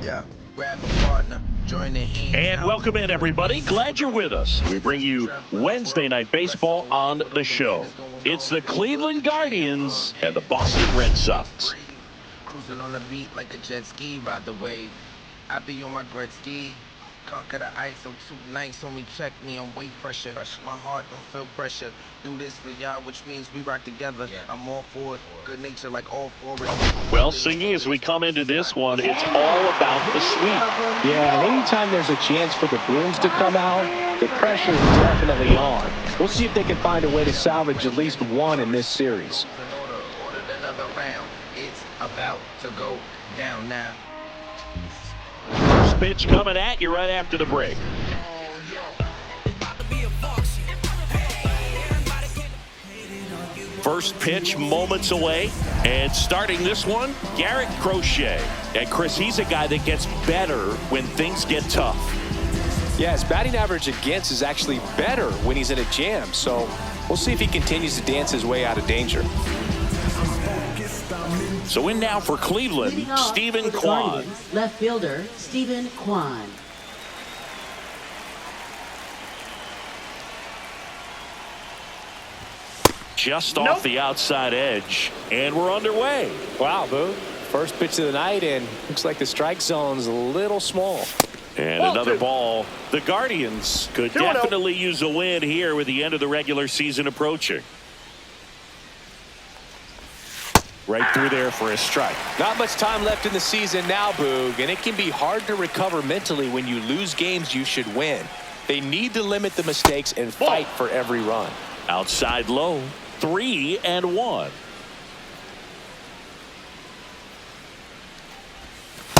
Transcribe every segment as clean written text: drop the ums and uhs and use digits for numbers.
Yeah, grab a partner, join the hands. And welcome in, everybody. Glad you're with us. We bring you Wednesday Night Baseball on the show. It's the Cleveland Guardians and the Boston Red Sox. Cruising on the beat like a jet ski, by the way. I be on my Gretzky. Conquer the ice, I'm too nice, homie, check me, I'm weight pressure. My heart don't feel pressure. Do this for y'all, which means we rock together. I'm all for it, good nature like all for it. Well, Singy, as we come into this one, it's all about the sweep. Yeah, and anytime there's a chance for the Bruins to come out, the pressure is definitely on. We'll see if they can find a way to salvage at least one in this series. Ordered another round. It's about to go down now. First pitch coming at you right after the break. First pitch moments away, and starting this one, Garrett Crochet. And Chris, he's a guy that gets better when things get tough. Yeah, his batting average against is actually better when he's in a jam, so we'll see if he continues to dance his way out of danger. So in now for Cleveland, Stephen Kwan. Left fielder, Stephen Kwan. Just off the outside edge, and we're underway. Wow, Boo. First pitch of the night, and looks like the strike zone's a little small. And another ball. The Guardians could definitely use a win here with the end of the regular season approaching. Right through there for a strike. Not much time left in the season now, Boog, and it can be hard to recover mentally when you lose games you should win. They need to limit the mistakes and fight for every run. Outside low, 3-1.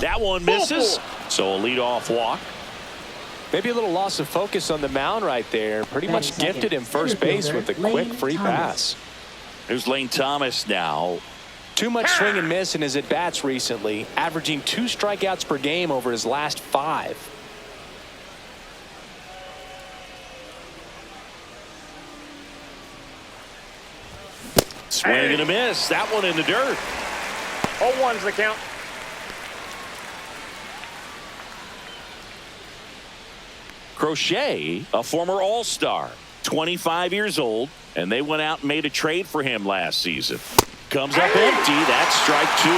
That one misses, so a leadoff walk. Maybe a little loss of focus on the mound right there. Pretty much gifted him first base with a quick free pass. There's Lane Thomas now. Too much swing and miss in his at-bats recently, averaging 2 strikeouts per game over his last 5. Swing and a miss. That one in the dirt. 0-1's the count. Crochet, a former All-Star, 25 years old, and they went out and made a trade for him last season. Comes up empty. That's strike 2.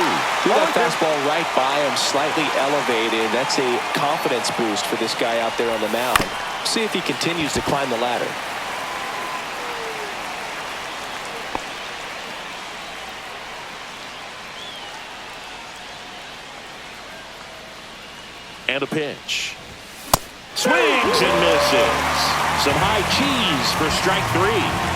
Threw that fastball right by him, slightly elevated. That's a confidence boost for this guy out there on the mound. See if he continues to climb the ladder. And a pitch. Swings and misses. Some high cheese for strike 3.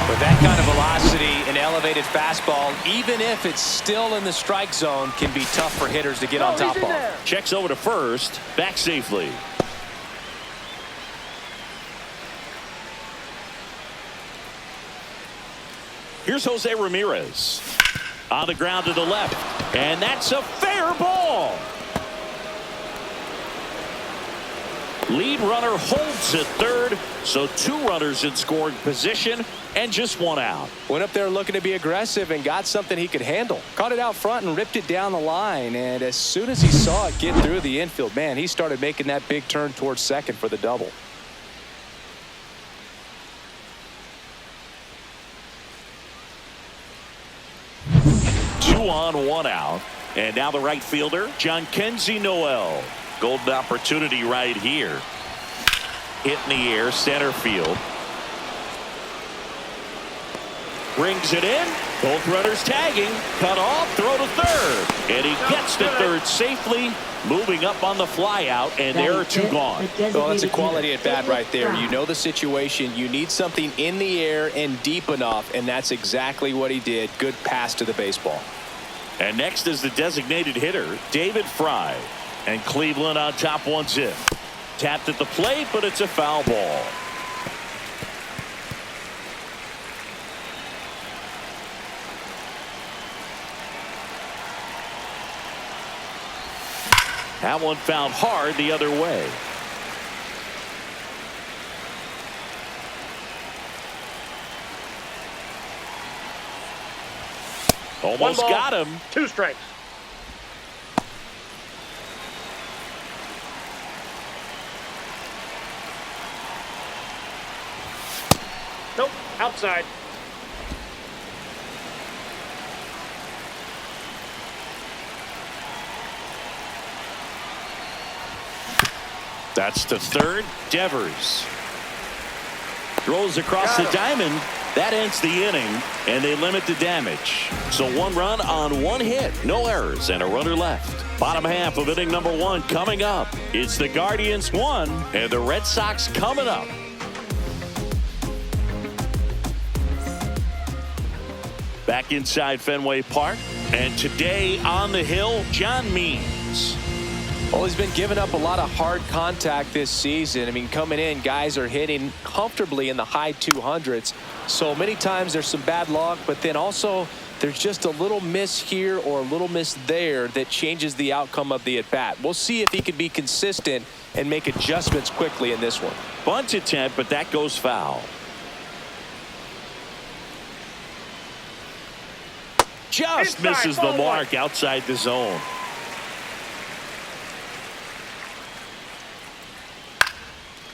With that kind of velocity, an elevated fastball, even if it's still in the strike zone, can be tough for hitters to get on top of. Checks over to first, back safely. Here's Jose Ramirez. On the ground to the left, and that's a fair ball. Lead runner holds at third, so 2 runners in scoring position and just 1 out. Went up there looking to be aggressive and got something he could handle. Caught it out front and ripped it down the line, and as soon as he saw it get through the infield, man, he started making that big turn towards second for the double. Two on, 1 out, and now the right fielder, Jhonkensy Noel. Golden opportunity right here. Hit in the air, center field. Brings it in. Both runners tagging. Cut off, throw to third. And he gets to third safely. Moving up on the flyout, and there are 2 gone. Well, that's a quality at bat right there. You know the situation. You need something in the air and deep enough, and that's exactly what he did. Good pass to the baseball. And next is the designated hitter, David Fry. And Cleveland on top 1-0. Tapped at the plate, but it's a foul ball. That one found hard the other way. Almost ball, got him. 2 strikes. Nope, outside. That's the third. Devers throws across the diamond. That ends the inning, and they limit the damage. So 1 run on 1 hit, no errors, and a runner left. Bottom half of inning number 1 coming up. It's the Guardians 1 and the Red Sox coming up. Back inside Fenway Park, and today on the hill, John Means. Well, he's been giving up a lot of hard contact this season. I mean, coming in, guys are hitting comfortably in the high 200s. So many times there's some bad luck, but then also there's just a little miss here or a little miss there that changes the outcome of the at-bat. We'll see if he can be consistent and make adjustments quickly in this one. Bunt attempt, but that goes foul. Just Inside, misses the ball mark outside the zone.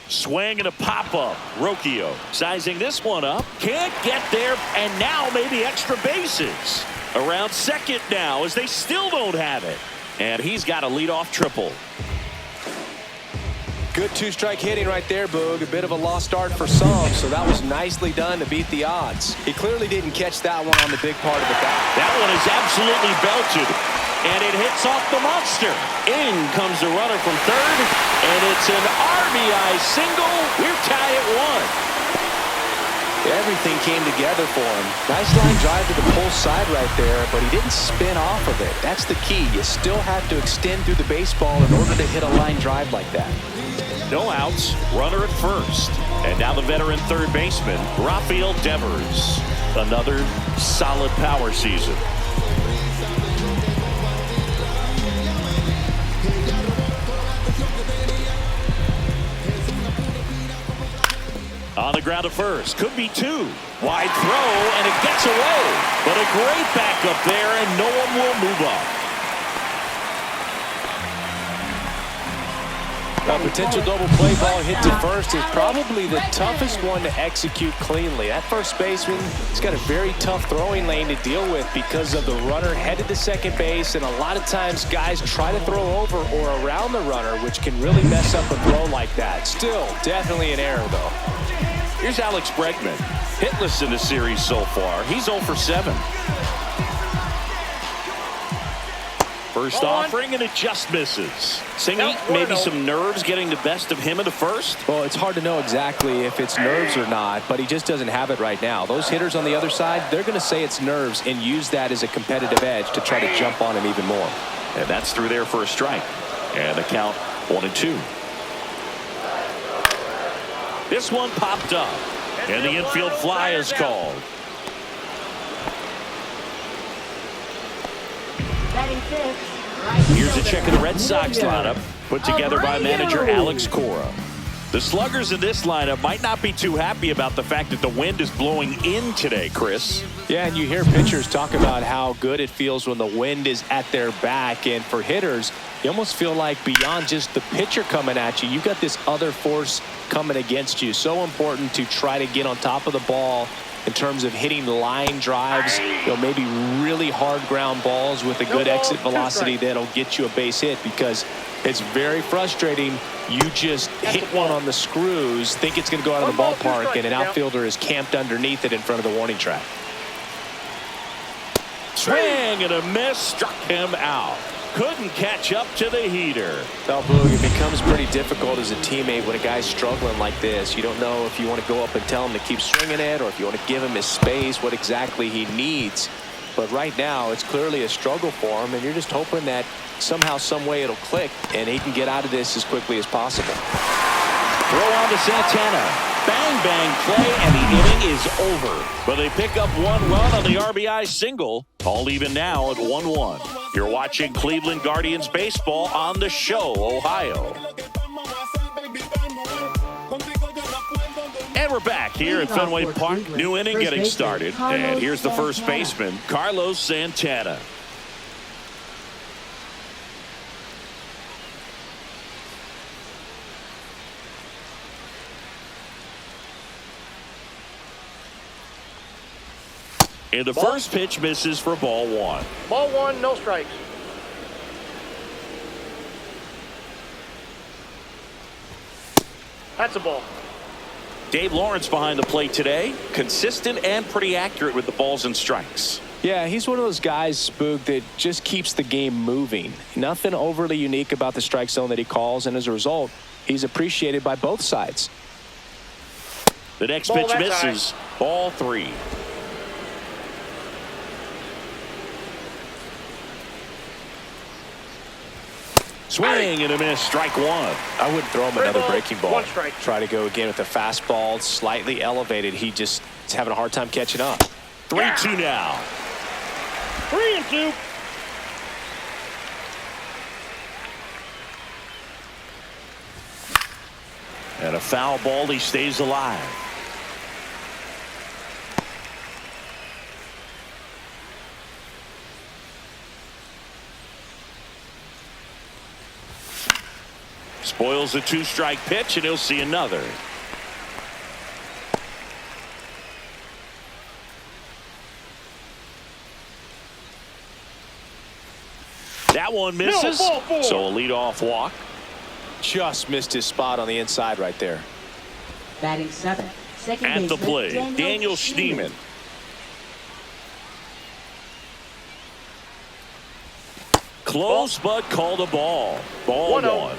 Swing and a pop-up. Rocchio sizing this one up. Can't get there, and now maybe extra bases. Around second now as they still don't have it. And he's got a leadoff triple. Good 2-strike hitting right there, Boog. A bit of a lost start for some, so that was nicely done to beat the odds. He clearly didn't catch that one on the big part of the bat. That one is absolutely belted, and it hits off the monster. In comes the runner from third, and it's an RBI single. We're tied at 1. Everything came together for him. Nice line drive to the pull side right there, but he didn't spin off of it. That's the key. You still have to extend through the baseball in order to hit a line drive like that. No outs, runner at first. And now the veteran third baseman, Rafael Devers. Another solid power season. On the ground to first. Could be 2. Wide throw, and it gets away. But a great backup there, and no one will move up. A potential double play ball hit to first is probably the toughest one to execute cleanly. That first baseman has got a very tough throwing lane to deal with because of the runner headed to second base, and a lot of times guys try to throw over or around the runner, which can really mess up a throw like that. Still, definitely an error, though. Here's Alex Bregman. Hitless in the series so far. He's 0 for 7. First offering, and it just misses. Singy, maybe some nerves getting the best of him in the first? Well, it's hard to know exactly if it's nerves or not, but he just doesn't have it right now. Those hitters on the other side, they're going to say it's nerves and use that as a competitive edge to try to jump on him even more. And that's through there for a strike. And the count 1-2. This one popped up, and the infield fly is called. Here's a check of the Red Sox lineup, put together by manager Alex Cora. The sluggers in this lineup might not be too happy about the fact that the wind is blowing in today, Chris. Yeah, and you hear pitchers talk about how good it feels when the wind is at their back. And for hitters, you almost feel like beyond just the pitcher coming at you, you've got this other force coming against you. So important to try to get on top of the ball in terms of hitting line drives, maybe really hard ground balls with a good exit velocity that'll get you a base hit, because it's very frustrating. You just hit one on the screws, think it's going to go out of the ballpark, and an outfielder is camped underneath it in front of the warning track. Swing and a miss, struck him out. Couldn't catch up to the heater. Well, Boog, it becomes pretty difficult as a teammate when a guy's struggling like this. You don't know if you want to go up and tell him to keep swinging it, or if you want to give him his space, what exactly he needs. But right now, it's clearly a struggle for him, and you're just hoping that somehow, some way it'll click, and he can get out of this as quickly as possible. Throw on to Santana. Bang, bang play, and the inning is over. But they pick up 1 run on the RBI single. All even now at 1-1. You're watching Cleveland Guardians baseball on the show, Ohio. And And we're back here at Fenway Park. New inning getting started. And here's the first baseman, Carlos Santana. And the first pitch misses for ball one. Ball one, no strikes. That's a ball. Dave Lawrence behind the plate today. Consistent and pretty accurate with the balls and strikes. Yeah, he's one of those guys, Spook, that just keeps the game moving. Nothing overly unique about the strike zone that he calls, and as a result, he's appreciated by both sides. The next pitch misses. Ball three. Swing and a miss, strike one. I wouldn't throw him another breaking ball. One strike. Try to go again with the fastball, slightly elevated. He just is having a hard time catching up. 3-2 now. 3-2. And a foul ball, he stays alive. Spoils the two-strike pitch, and he'll see another. That one misses, No, ball. so a leadoff walk. Just missed his spot on the inside right there. Batting seventh, second At the baseman, plate, Daniel Schneemann. Close, but called a ball. Ball 1-0. one.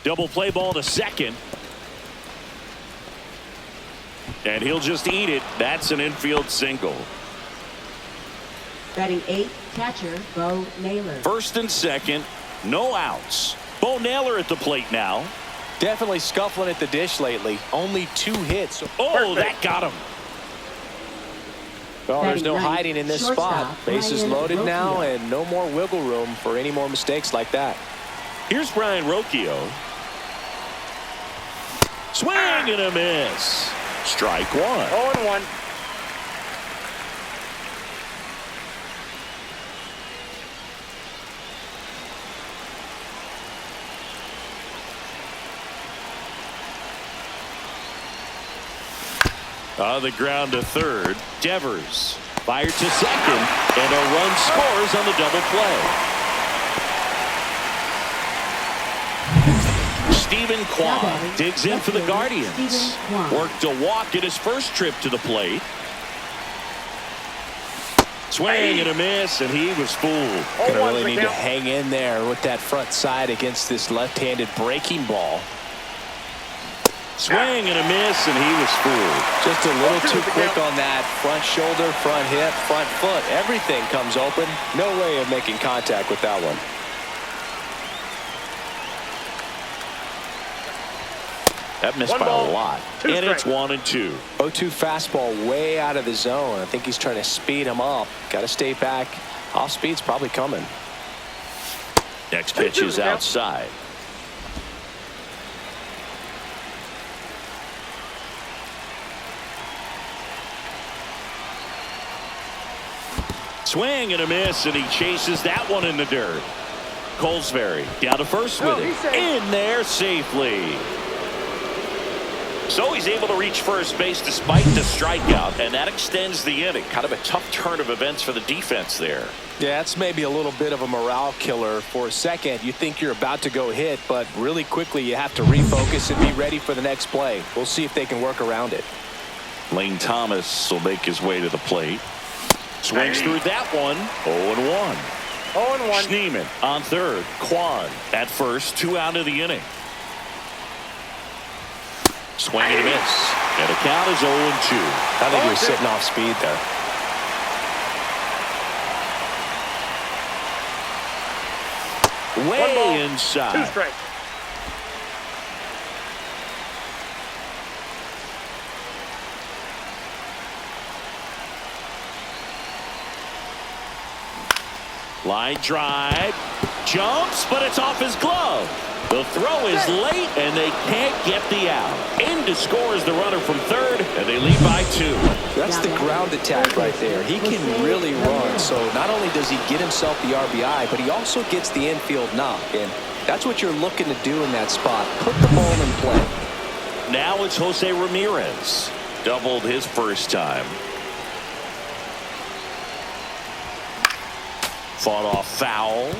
Double play ball to second. And he'll just eat it. That's an infield single. Batting eighth, catcher Bo Naylor. First and second, no outs. Bo Naylor at the plate now. Definitely scuffling at the dish lately. Only 2 hits. Oh, that got him. Well, there's no Batting ninth, hiding in this shortstop, spot. Bases Brian loaded now, Rocchio. and no more wiggle room for any more mistakes like that. Here's Brian Rocchio. Swing and a miss. Strike one. 0-1. On the ground to third. Devers fired to second, and a run scores on the double play. Stephen Kwan digs in for the Guardians. Worked a walk in his first trip to the plate. Swing and a miss, and he was fooled. Gonna really need to hang in there with that front side against this left-handed breaking ball. Swing and a miss, and he was fooled. Just a little too quick on that front shoulder, front hip, front foot. Everything comes open. No way of making contact with that one. That missed by a lot. And it's 1-2. 0-2 fastball way out of the zone. I think he's trying to speed him up. Got to stay back. Off speed's probably coming. Next pitch is outside. Swing and a miss, and he chases that one in the dirt. Colesbury down to first with it. In there safely. So he's able to reach first base despite the strikeout, and that extends the inning. Kind of a tough turn of events for the defense there. Yeah, that's maybe a little bit of a morale killer. For a second, you think you're about to go hit, but really quickly you have to refocus and be ready for the next play. We'll see if they can work around it. Lane Thomas will make his way to the plate. Swings through that one. 0-1. 0-1. Schneemann on third. Kwan at first. 2 out of the inning. Swing and a miss. And the count is 0-2. I think he was sitting off speed there. Way inside. 2 strikes. Line drive. Jumps, but it's off his glove. The throw is late, and they can't get the out. In to score is the runner from third, and they lead by 2. That's the ground attack right there. He can really run, so not only does he get himself the RBI, but he also gets the infield knock, and that's what you're looking to do in that spot. Put the ball in play. Now it's Jose Ramirez. Doubled his first time. Fought off foul.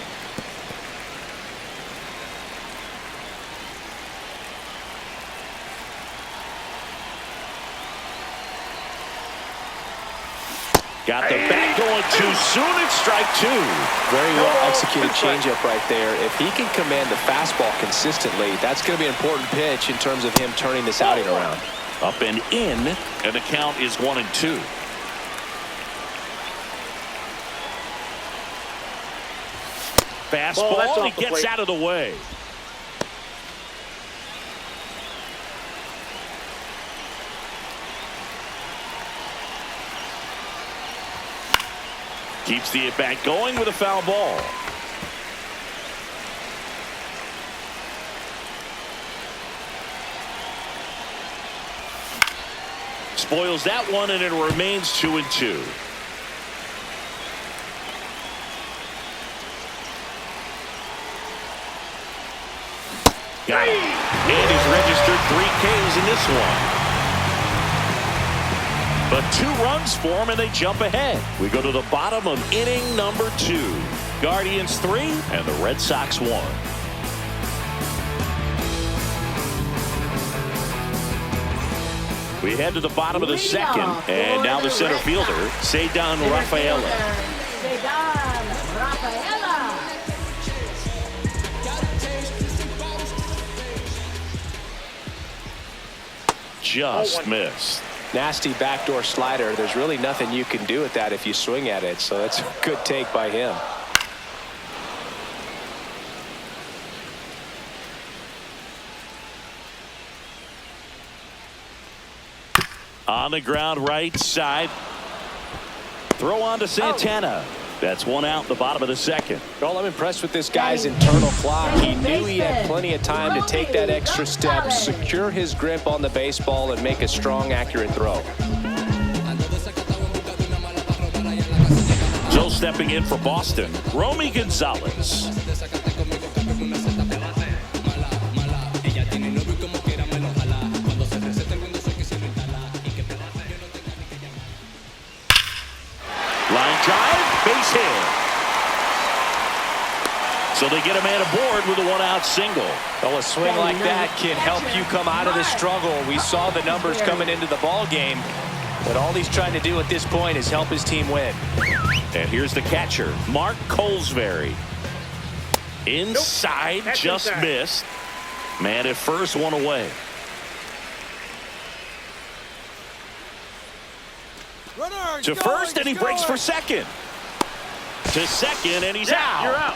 Got the bat going too soon. It's strike 2. Very well executed changeup right there. If he can command the fastball consistently, that's going to be an important pitch in terms of him turning this outing around. Up and in, and the count is 1-2. Fastball, and he gets out of the way. Keeps the at-bat going with a foul ball. Spoils that one, and it remains 2-2. Got him. And he's registered 3 Ks in this one. But 2 runs for him, and they jump ahead. We go to the bottom of inning number 2. Guardians 3 and the Red Sox 1. We head to the bottom of the second, and now the center fielder, Cedar Rafaela. Just missed. Nasty backdoor slider. There's really nothing you can do with that if you swing at it, so that's a good take by him. On the ground right side. Throw on to Santana. That's 1 out in the bottom of the second. Well, I'm impressed with this guy's internal clock. He knew he had plenty of time to take that extra step, secure his grip on the baseball, and make a strong, accurate throw. So stepping in for Boston, Romy Gonzalez. Line drive, base hit. So they get a man aboard with a 1-out single. Well, a swing like that can help you come out of this struggle. We saw the numbers coming into the ball game, but all he's trying to do at this point is help his team win. And here's the catcher, Mark Colesbury. Inside, just missed. Man at first, 1 away. To first, and he breaks for second. To second, and he's out. You're out.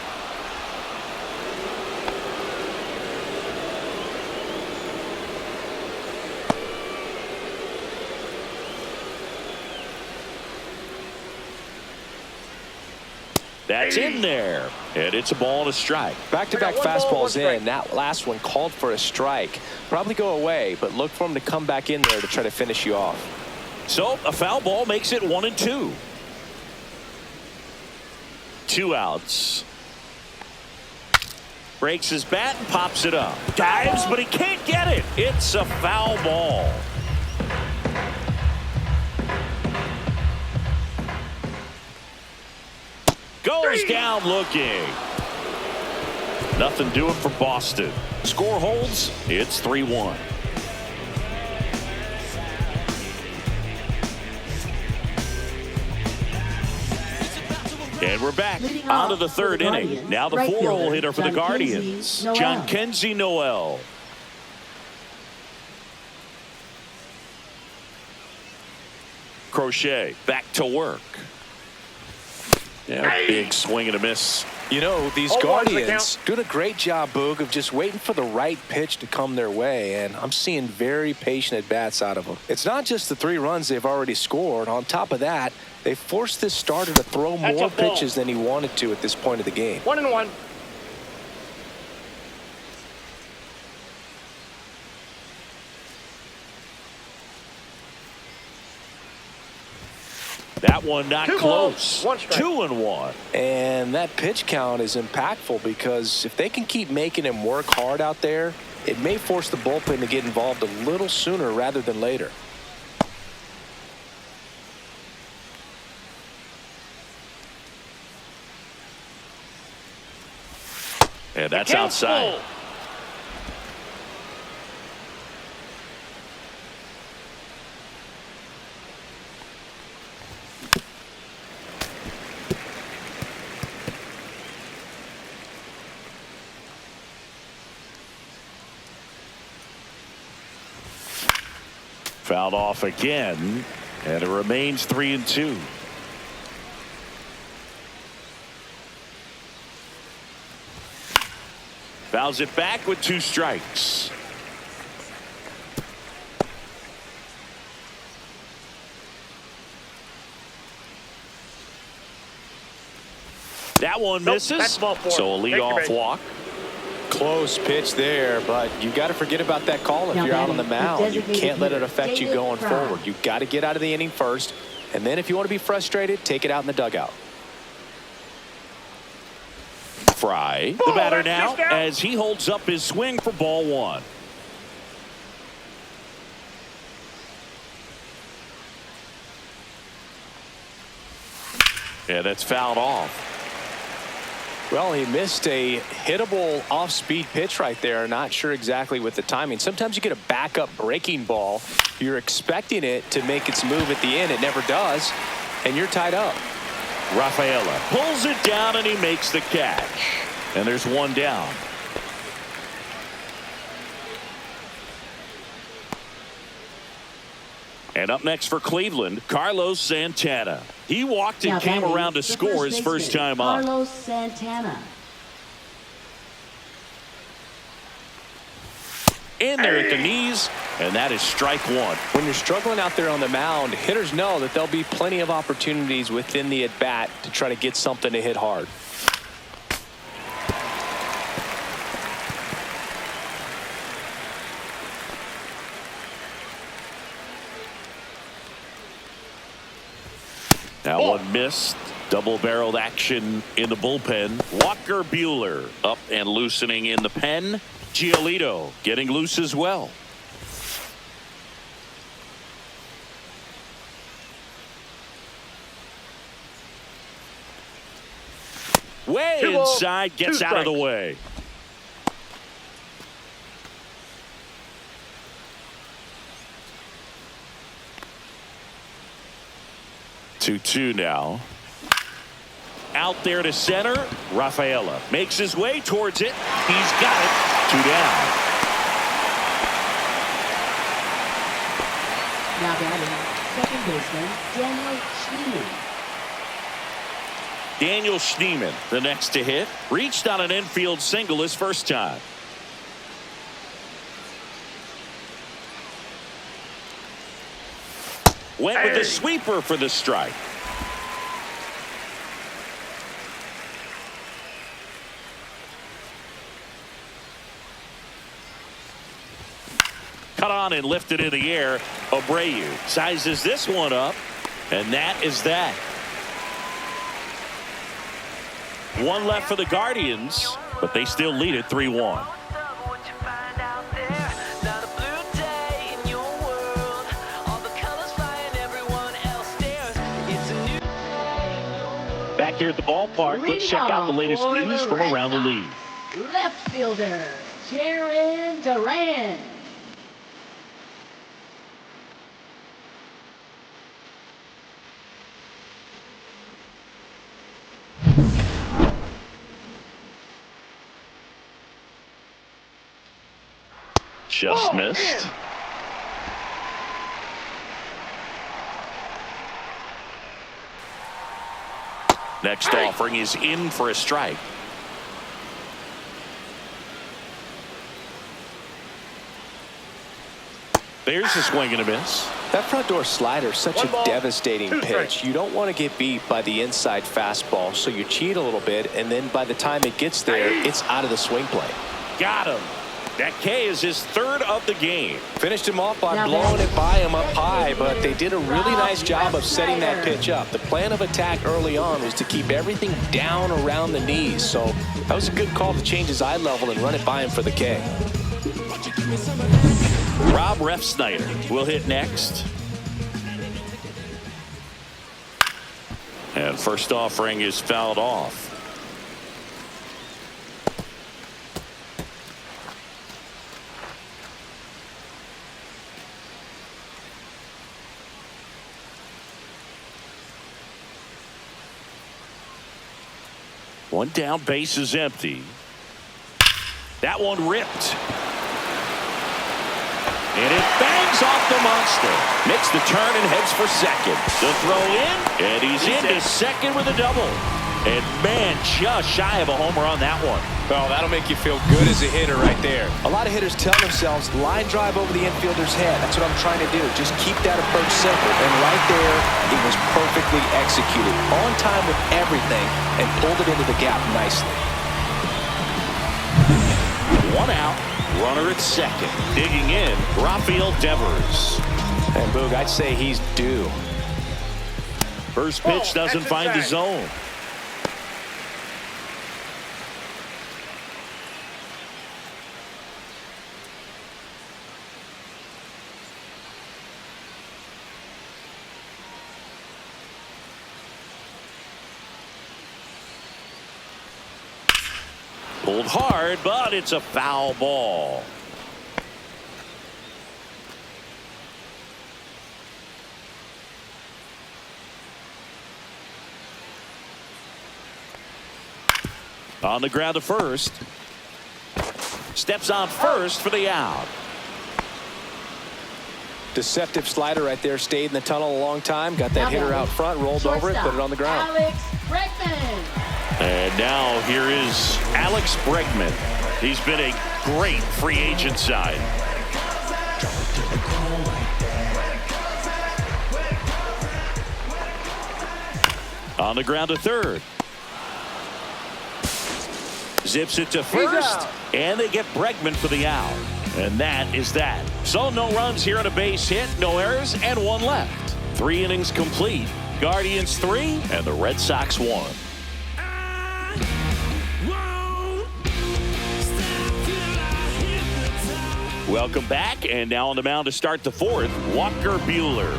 That's in there, and it's a ball and a strike. Back-to-back fastballs in. That last one called for a strike. Probably go away, but look for him to come back in there to try to finish you off. So a foul ball makes it 1-2. 2 outs. Breaks his bat and pops it up. Dives, but he can't get it. It's a foul ball. Goes down looking. Nothing doing for Boston. Score holds. It's 3-1. And we're back on to the third inning. Now the 4-hole hitter for the Guardians, Jhonkensy Noel. Crochet back to work. Yeah, big swing and a miss You know, these 0-1's the Guardians count. doing a great job, Boog, of just waiting for the right pitch to come their way, and I'm seeing very patient at-bats out of them. It's not just the 3 runs they've already scored. On top of that, they forced this starter to throw That's more a ball. pitches than he wanted to at this point of the game. 1-1. That one not 2 close. balls, 1 strike. 2-1. And that pitch count is impactful because if they can keep making him work hard out there, it may force the bullpen to get involved a little sooner rather than later. And that's Count's outside. full. Fouled off again, and it remains 3-2. Fouls it back with 2 strikes. That one Nope, misses. that's ball 4. So a Take your leadoff base. walk. Close pitch there, but you got to forget about that call if Now you're out on the batting, the mound. You designated can't let it hitter, affect you David going Fry. forward. You've got to get out of the inning first, and then if you want to be frustrated, take it out in the dugout. Fry, the Ball, batter that's now, down. as he holds up his swing for ball 1. Yeah, that's fouled off. Well, he missed a hittable off-speed pitch right there. Not sure exactly with the timing. Sometimes you get a backup breaking ball. You're expecting it to make its move at the end. It never does, and you're tied up. Rafaela pulls it down, and he makes the catch. And there's 1 down. And up next for Cleveland, Carlos Santana. He walked and Now came batting, around to the score his first baseman, time up. Carlos Santana. In there at the knees, and that is strike 1. When you're struggling out there on the mound, hitters know that there'll be plenty of opportunities within the at-bat to try to get something to hit hard. That one missed. Double-barreled action in the bullpen. Walker Buehler up and loosening in the pen. Giolito getting loose as well. Way 2 balls, inside, 2 gets out of the strikes. way. Two now. Out there to center. Rafaela makes his way towards it. He's got it. 2 down. Now batting, second baseman, Daniel Schneemann. Daniel Schneemann, the next to hit, reached on an infield single his first time. Went with the sweeper for the strike. Cut on and lifted in the air. Abreu sizes this one up, and that is that. 1 left for the Guardians, but they still lead it 3-1. Back here at the ballpark, let's check out the latest news from around the league. Left fielder, Jaron Duran. Just missed. Next offering is in for a strike. There's a swing and a miss. That front door slider is such One a ball, devastating 2 pitch. strikes. You don't want to get beat by the inside fastball, so you cheat a little bit, and then by the time it gets there, it's out of the swing plane. Got him. That K is his 3rd of the game. Finished him off by Now blowing batting. it by him up high, but they did a really nice job of setting that pitch up. The plan of attack early on was to keep everything down around the knees, so that was a good call to change his eye level and run it by him for the K. Rob Refsnyder will hit next. And first offering is fouled off. One down, base is empty. That one ripped. And it bangs off the monster. Makes the turn and heads for second. The throw in, and he's into second with a double. And man, just shy of a homer on that one. Well, that'll make you feel good as a hitter right there. A lot of hitters tell themselves, line drive over the infielder's head. That's what I'm trying to do. Just keep that approach simple. And right there, it was perfectly executed. On time with everything, and pulled it into the gap nicely. One out. Runner at second. Digging in, Rafael Devers. And Boog, I'd say he's due. First pitch doesn't find the zone. Pulled hard, but it's a foul ball. On the ground to first. Steps on first for the out. Deceptive slider right there. Stayed in the tunnel a long time. Got that hitter out front, rolled over it, put it on the ground. Alex Bregman. And now here is Alex Bregman. He's been a great free agent sign. On the ground to third. Zips it to first. And they get Bregman for the out. And that is that. So no runs here on a base hit, no errors, and one left. 3 innings complete. Guardians 3 and the Red Sox 1. Welcome back, and now on the mound to start the 4th, Walker Buehler.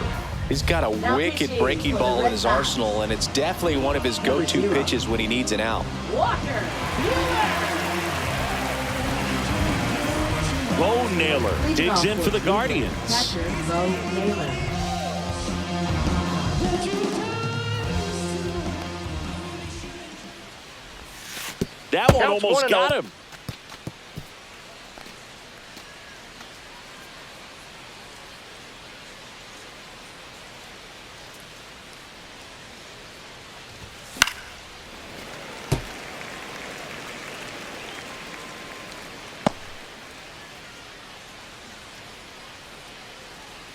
He's got a Now wicked pitching breaking for the ball in Red his Sox. arsenal, and it's definitely one of his go-to 0. pitches when he needs an out. Walker Buehler. Bo Naylor digs in for the Guardians. Catcher Bo Naylor. That one Counts almost 1-0. got him.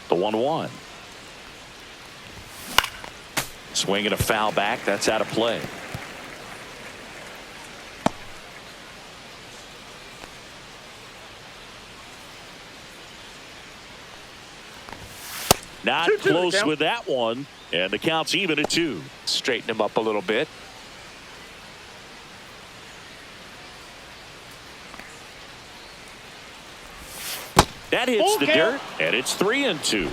The 1-1. Swing and a foul back. That's out of play. Not 2-2 the close count. with that one. And the count's even at 2. Straighten him up a little bit. That hits Full the count. dirt, and it's 3-2.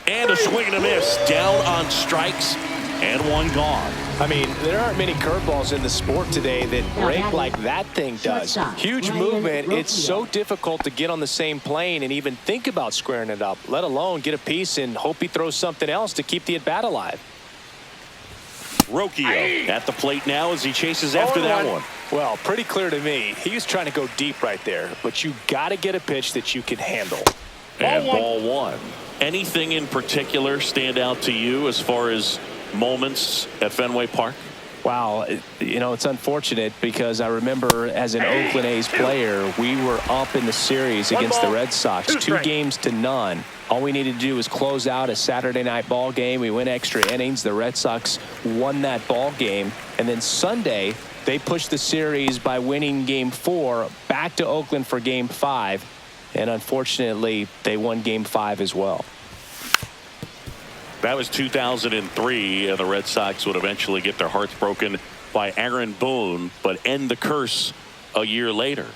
And a swing and a miss. Down on strikes, and one gone. I mean, there aren't many curveballs in the sport today that break like that thing does. Shortstop, Huge Ryan movement. It's Rocchio. so difficult to get on the same plane and even think about squaring it up, let alone get a piece and hope he throws something else to keep the at-bat alive. Rocchio at the plate now as he chases after that 0-1. one. Well, pretty clear to me. He was trying to go deep right there, but you got to get a pitch that you can handle. And Ball ball 1. Anything in particular stand out to you as far as moments at Fenway Park? Wow, it's unfortunate because I remember as an Oakland A's player, we were up in the series against the Red Sox, 2-0. All we needed to do was close out a Saturday night ball game. We went extra innings. The Red Sox won that ball game. And then Sunday, they pushed the series by winning Game 4 back to Oakland for Game 5. And unfortunately, they won Game 5 as well. That was 2003, and the Red Sox would eventually get their hearts broken by Aaron Boone, but end the curse a year later.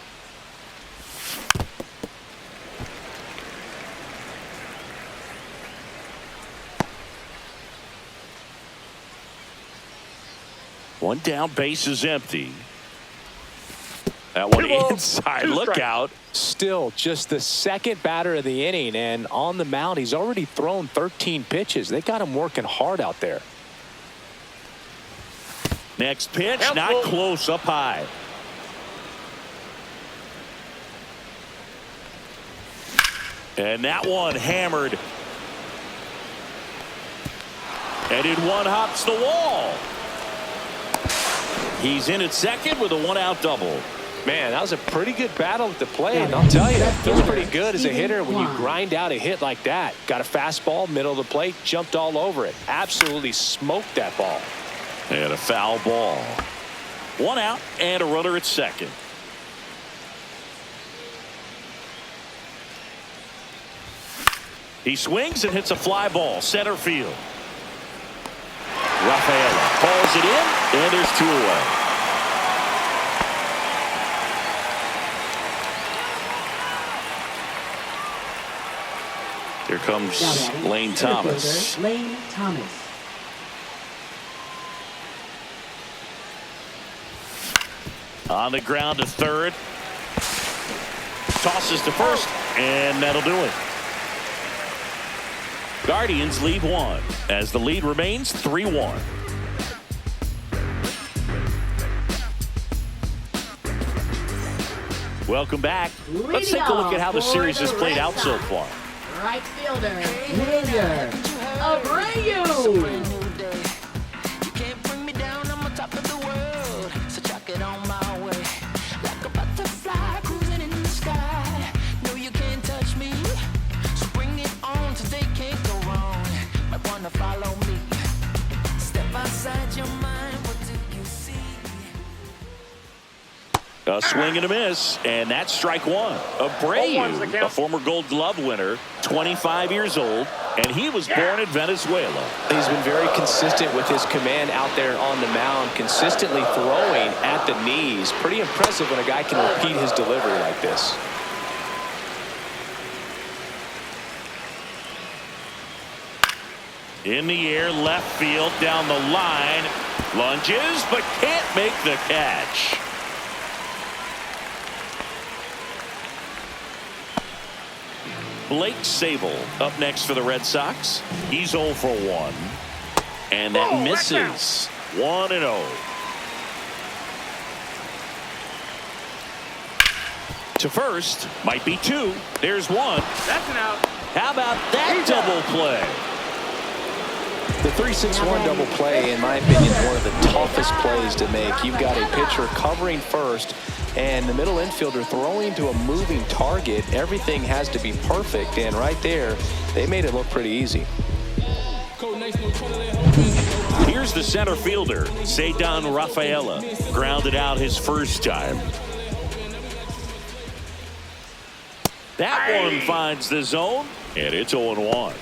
One down, base is empty. That one inside. Look out. Still just the second batter of the inning, and on the mound, he's already thrown 13 pitches. They got him working hard out there. Next pitch, not close, up high. And that one hammered. And in one hops the wall. He's in at second with a one-out double. Man, that was a pretty good battle at the plate. And I'll tell you, it feels pretty good as a hitter when you grind out a hit like that. Got a fastball, middle of the plate, jumped all over it. Absolutely smoked that ball. And a foul ball. One out and a runner at second. He swings and hits a fly ball, center field. Rafaela calls it in, and there's 2 away. Here comes Lane Thomas. Lane Thomas. On the ground to third. Tosses to first, and that'll do it. Guardians lead 1 as the lead remains 3-1. Welcome back. Let's take a look at how the series has played out so far. Right fielder, Major Abreu. A swing and a miss, and that's strike 1. Abreu, a former Gold Glove winner, 25 years old, and he was born in Venezuela. He's been very consistent with his command out there on the mound, consistently throwing at the knees. Pretty impressive when a guy can repeat his delivery like this. In the air, left field, down the line, lunges, but can't make the catch. Blake Sabol up next for the Red Sox. He's 0 for 1. And that misses. 1-0. To first. Might be 2. There's 1. That's an out. How about that double play? The 3-6-1 double play, in my opinion, is one of the toughest plays to make. You've got a pitcher covering first and the middle infielder throwing to a moving target. Everything has to be perfect, and right there, they made it look pretty easy. Here's the center fielder, Ceddanne Rafaela, grounded out his first time. That one finds the zone, and it's 0-1.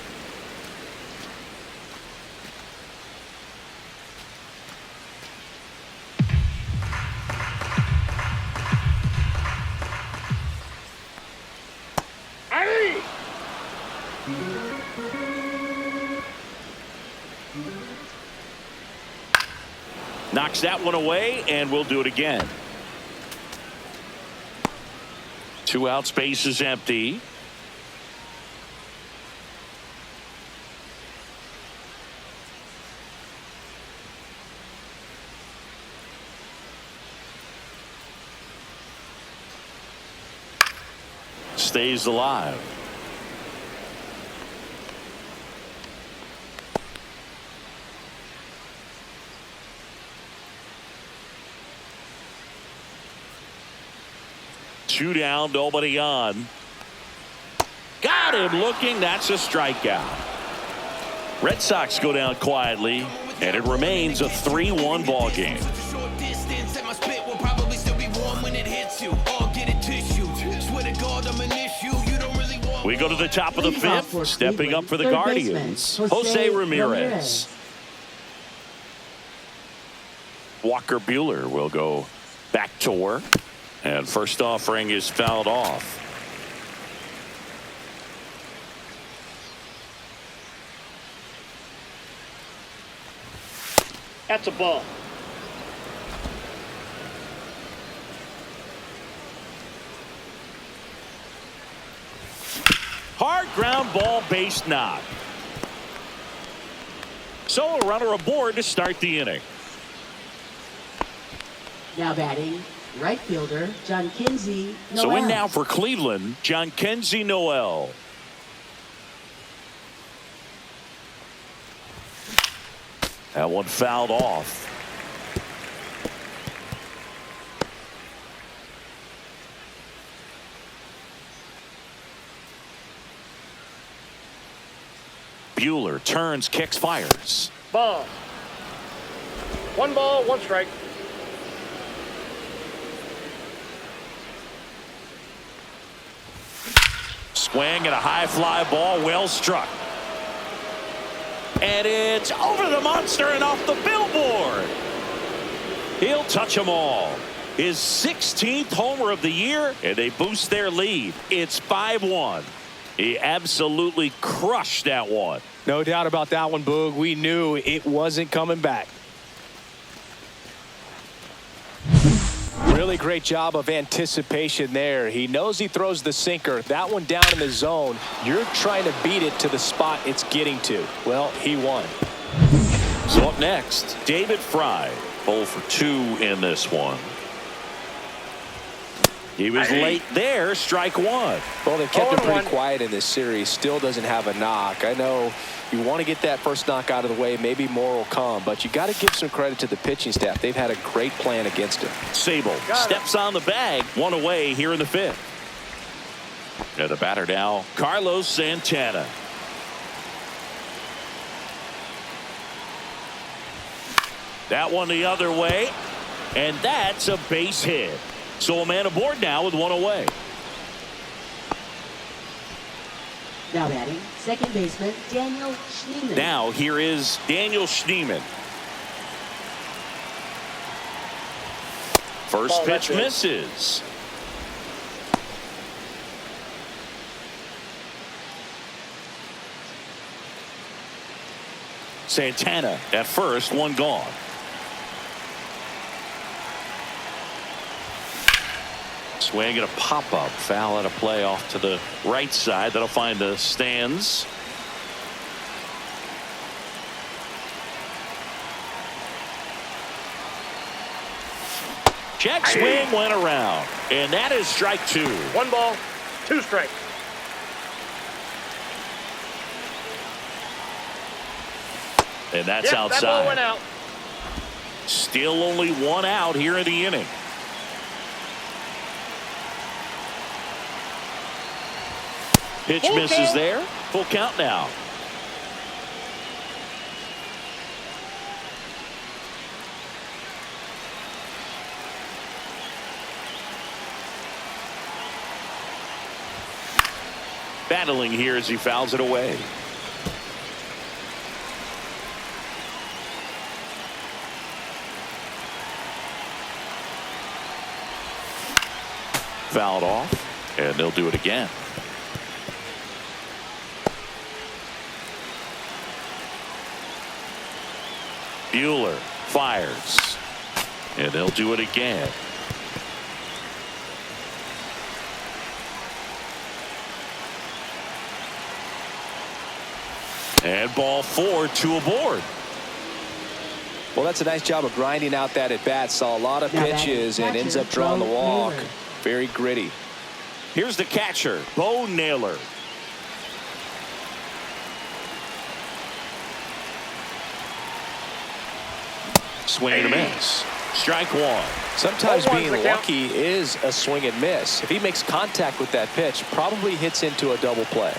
Knocks that one away, and we'll do it again. 2 outs, base is empty. Stays alive. 2 down, nobody on. Got him looking. That's a strikeout. Red Sox go down quietly, and it remains a 3-1 ball game. We go to the top of the 5th. Stepping up for the Guardians, Jose Ramirez. Walker Buehler will go back to work. And first offering is fouled off. That's a ball. Hard ground ball, base knock. So a runner aboard to start the inning. Now batting, right fielder John Kinsey Noel. So in now for Cleveland, John Kinsey Noel. That one fouled off. Buehler turns, kicks, fires. Ball. 1 ball, 1 strike. Swing and a high fly ball, well struck. And it's over the monster and off the billboard. He'll touch them all. His 16th homer of the year, and they boost their lead. It's 5-1. He absolutely crushed that one. No doubt about that one, Boog. We knew it wasn't coming back. Really great job of anticipation there. He knows he throws the sinker. That one down in the zone. You're trying to beat it to the spot it's getting to. Well, he won. So up next, David Fry. 0 for 2 in this one. He was late there, strike 1. Well, they've kept him pretty 0-1. quiet in this series. Still doesn't have a knock. I know you want to get that first knock out of the way. Maybe more will come, but you got to give some credit to the pitching staff. They've had a great plan against him. Sable steps on the bag. 1 away here in the 5th. And the batter now, Carlos Santana. That one the other way, and that's a base hit. So a man aboard now with 1 away. Now batting, second baseman Daniel Schneemann. Now here is Daniel Schneemann. First pitch misses. Santana at first, 1 gone. Swing and a pop-up. Foul at a play off to the right side. That'll find the stands. Check swing went around. And that is strike 2. 1 ball, 2 strikes. And that's outside. That ball went out. Still only 1 out here in the inning. Pitch misses there. Full count now. Battling here as he fouls it away. Fouled off, and they'll do it again. Buehler fires, and they'll do it again. And ball 4, 2 aboard. Well, that's a nice job of grinding out that at bat. Saw a lot of pitches and ends up drawing the walk. Very gritty. Here's the catcher, Bo Naylor. Swing and a miss. Strike one. Sometimes Ball one, being the count. lucky is a swing and miss. If he makes contact with that pitch, probably hits into a double play.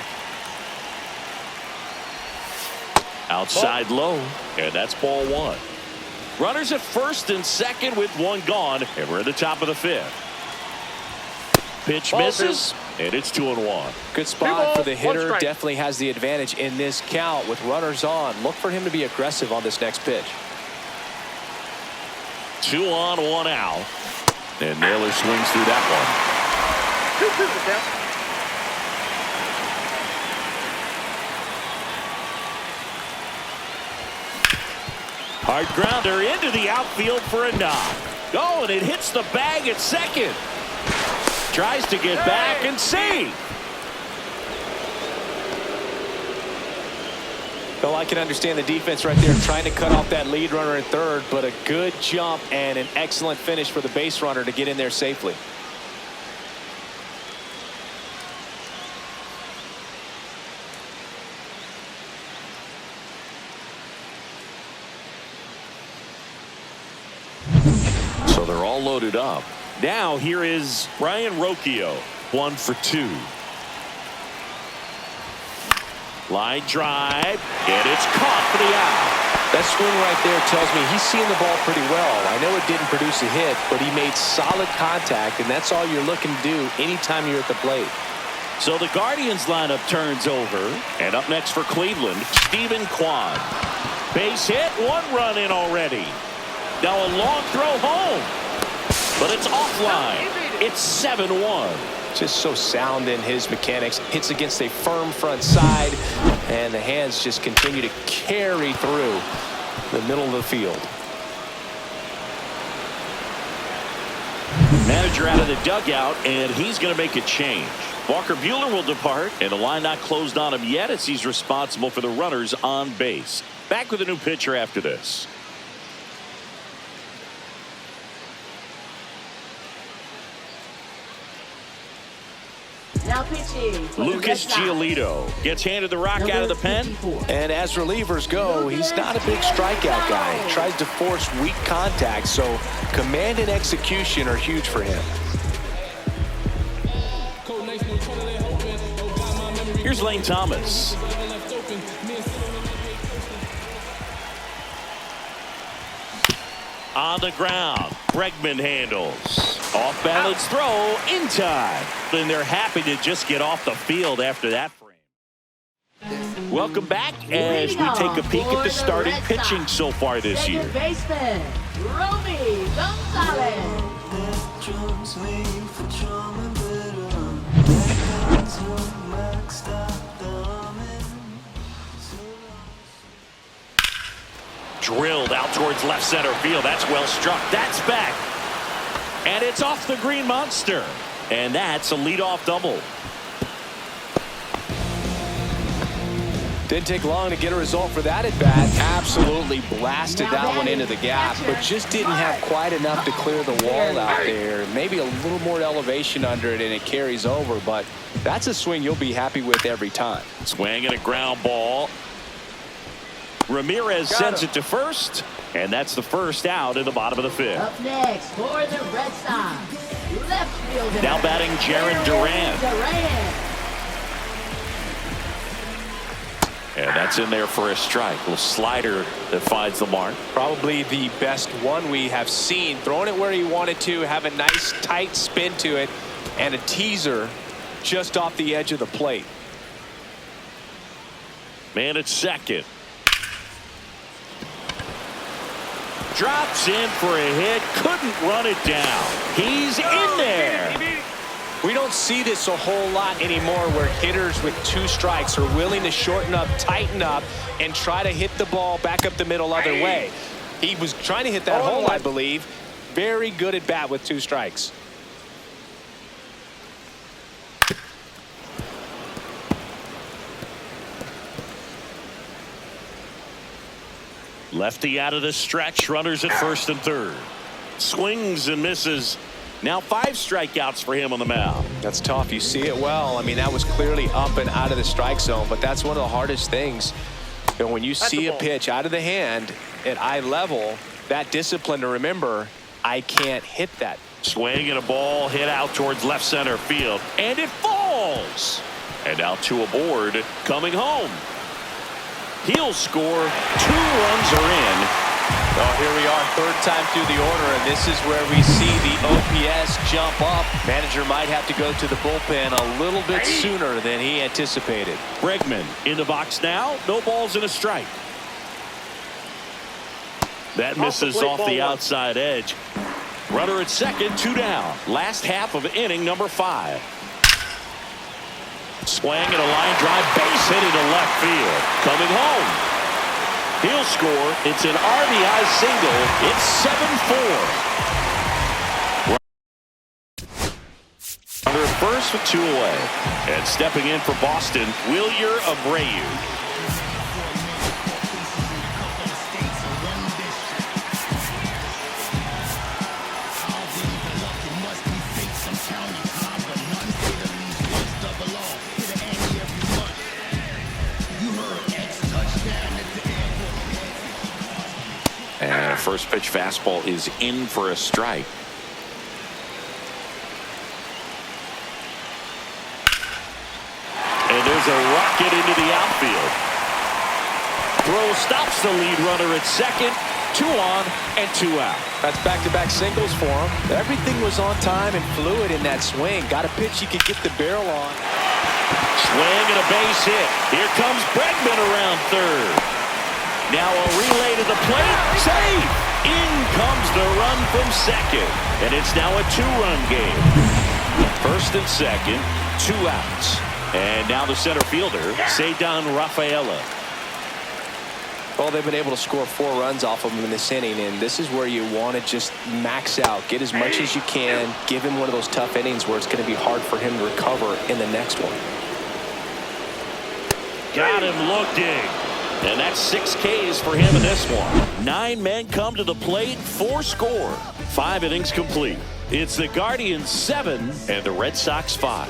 Outside low, and that's ball one. Runners at first and second with one gone, and we're at the top of the fifth. Pitch Ball misses, and it's 2-1. Good spot balls, for the one hitter. strike. Definitely has the advantage in this count with runners on. Look for him to be aggressive on this next pitch. 2 on, 1 out. And Naylor swings through that one. 2-2 the count. Hard grounder into the outfield for a knock. Oh, and it hits the bag at second. Tries to get back and save. Well, I can understand the defense right there trying to cut off that lead runner in third, but a good jump and an excellent finish for the base runner to get in there safely. So they're all loaded up. Now here is Brian Rocchio, 1 for 2. Line drive, and it's caught for the out. That swing right there tells me he's seeing the ball pretty well. I know it didn't produce a hit, but he made solid contact, and that's all you're looking to do anytime you're at the plate. So the Guardians lineup turns over, and up next for Cleveland, Stephen Kwan. Base hit, 1 run in already. Now a long throw home, but it's offline. It's 7-1. Just so sound in his mechanics. Hits against a firm front side, and the hands just continue to carry through the middle of the field. Manager out of the dugout, and he's going to make a change. Walker Buehler will depart, and the line not closed on him yet as he's responsible for the runners on base. Back with a new pitcher after this. Now pitching for the Red Lucas Sox. Giolito gets handed the rock out of the pen. 54. And as relievers go, he's not a big strikeout guy. He tries to force weak contact, so command and execution are huge for him. Here's Lane Thomas. On the ground, Bregman handles. Off balance throw in time. And they're happy to just get off the field after that frame. Welcome back as we take a peek at the starting pitching so far this year. Second baseman, Romy Gonzalez. Drilled out towards left center field. That's well struck. That's back. And it's off the Green Monster. And that's a leadoff double. Didn't take long to get a result for that at bat. Absolutely blasted that one into the gap, but just didn't have quite enough to clear the wall out there. Maybe a little more elevation under it and it carries over, but that's a swing you'll be happy with every time. Swing and a ground ball. Ramirez sends it to first, and that's the first out in the bottom of the fifth. Up next for the Red Sox, left fielder. Now batting Jarren Duran. And that's in there for a strike. A little slider that finds the mark. Probably the best one we have seen. Throwing it where he wanted to, have a nice tight spin to it, and a teaser just off the edge of the plate. Man at second. Drops in for a hit. Couldn't run it down. He's in there. We don't see this a whole lot anymore where hitters with 2 strikes are willing to shorten up, tighten up, and try to hit the ball back up the middle other way. He was trying to hit that hole, I believe. Very good at bat with 2 strikes. Lefty out of the stretch. Runners at first and third. Swings and misses. Now 5 strikeouts for him on the mound. That's tough. You see it well. I mean, that was clearly up and out of the strike zone, but that's one of the hardest things. And when you see a pitch out of the hand at eye level, that discipline to remember, I can't hit that. Swing and a ball hit out towards left center field, and it falls. And now two aboard, coming home. He'll score. 2 runs are in. Well, here we are, third time through the order, and this is where we see the OPS jump up. Manager might have to go to the bullpen a little bit sooner than he anticipated. Bregman in the box now. No balls and a strike. That misses off the outside edge. Runner at second, 2 down. Last half of inning number 5. Swing and a line drive, base hit into left field. Coming home. He'll score. It's an RBI single. It's 7-4. Runner at first with 2 away. And stepping in for Boston, Wilyer Abreu. And a first pitch fastball is in for a strike. And there's a rocket into the outfield. Throw stops the lead runner at second. 2 on and 2 out. That's back-to-back singles for him. Everything was on time and fluid in that swing. Got a pitch he could get the barrel on. Swing and a base hit. Here comes Bregman around third. Now a relay to the plate. Save! In comes the run from second. And it's now a 2-run game. First and second, 2 outs. And now the center fielder, Ceddanne Rafaela. Well, they've been able to score 4 runs off of him in this inning, and this is where you want to just max out. Get as much as you can. Give him one of those tough innings where it's going to be hard for him to recover in the next one. Got him looking. And that's 6 Ks for him in this one. 9 men come to the plate, 4 score. 5 innings complete. It's the Guardians 7 and the Red Sox 5.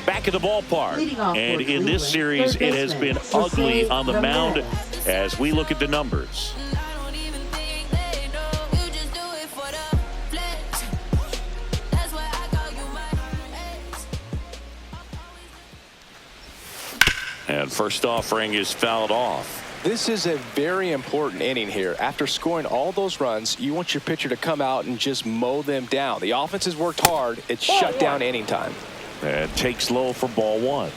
Back at the ballpark. And in this series, it has been ugly on the mound as we look at the numbers. And first offering is fouled off. This is a very important inning here. After scoring all those runs, you want your pitcher to come out and just mow them down. The offense has worked hard. It's shut down inning time. And takes low for ball 1.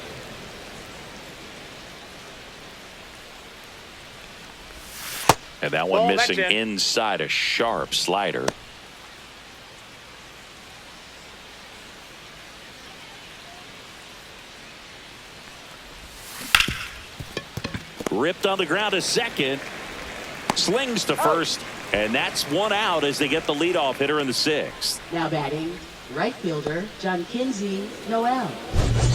And that one missing inside, a sharp slider. Ripped on the ground to second. Slings to first. And that's 1 out as they get the leadoff hitter in the 6th. Now batting, right fielder, Jhonkensy Noel.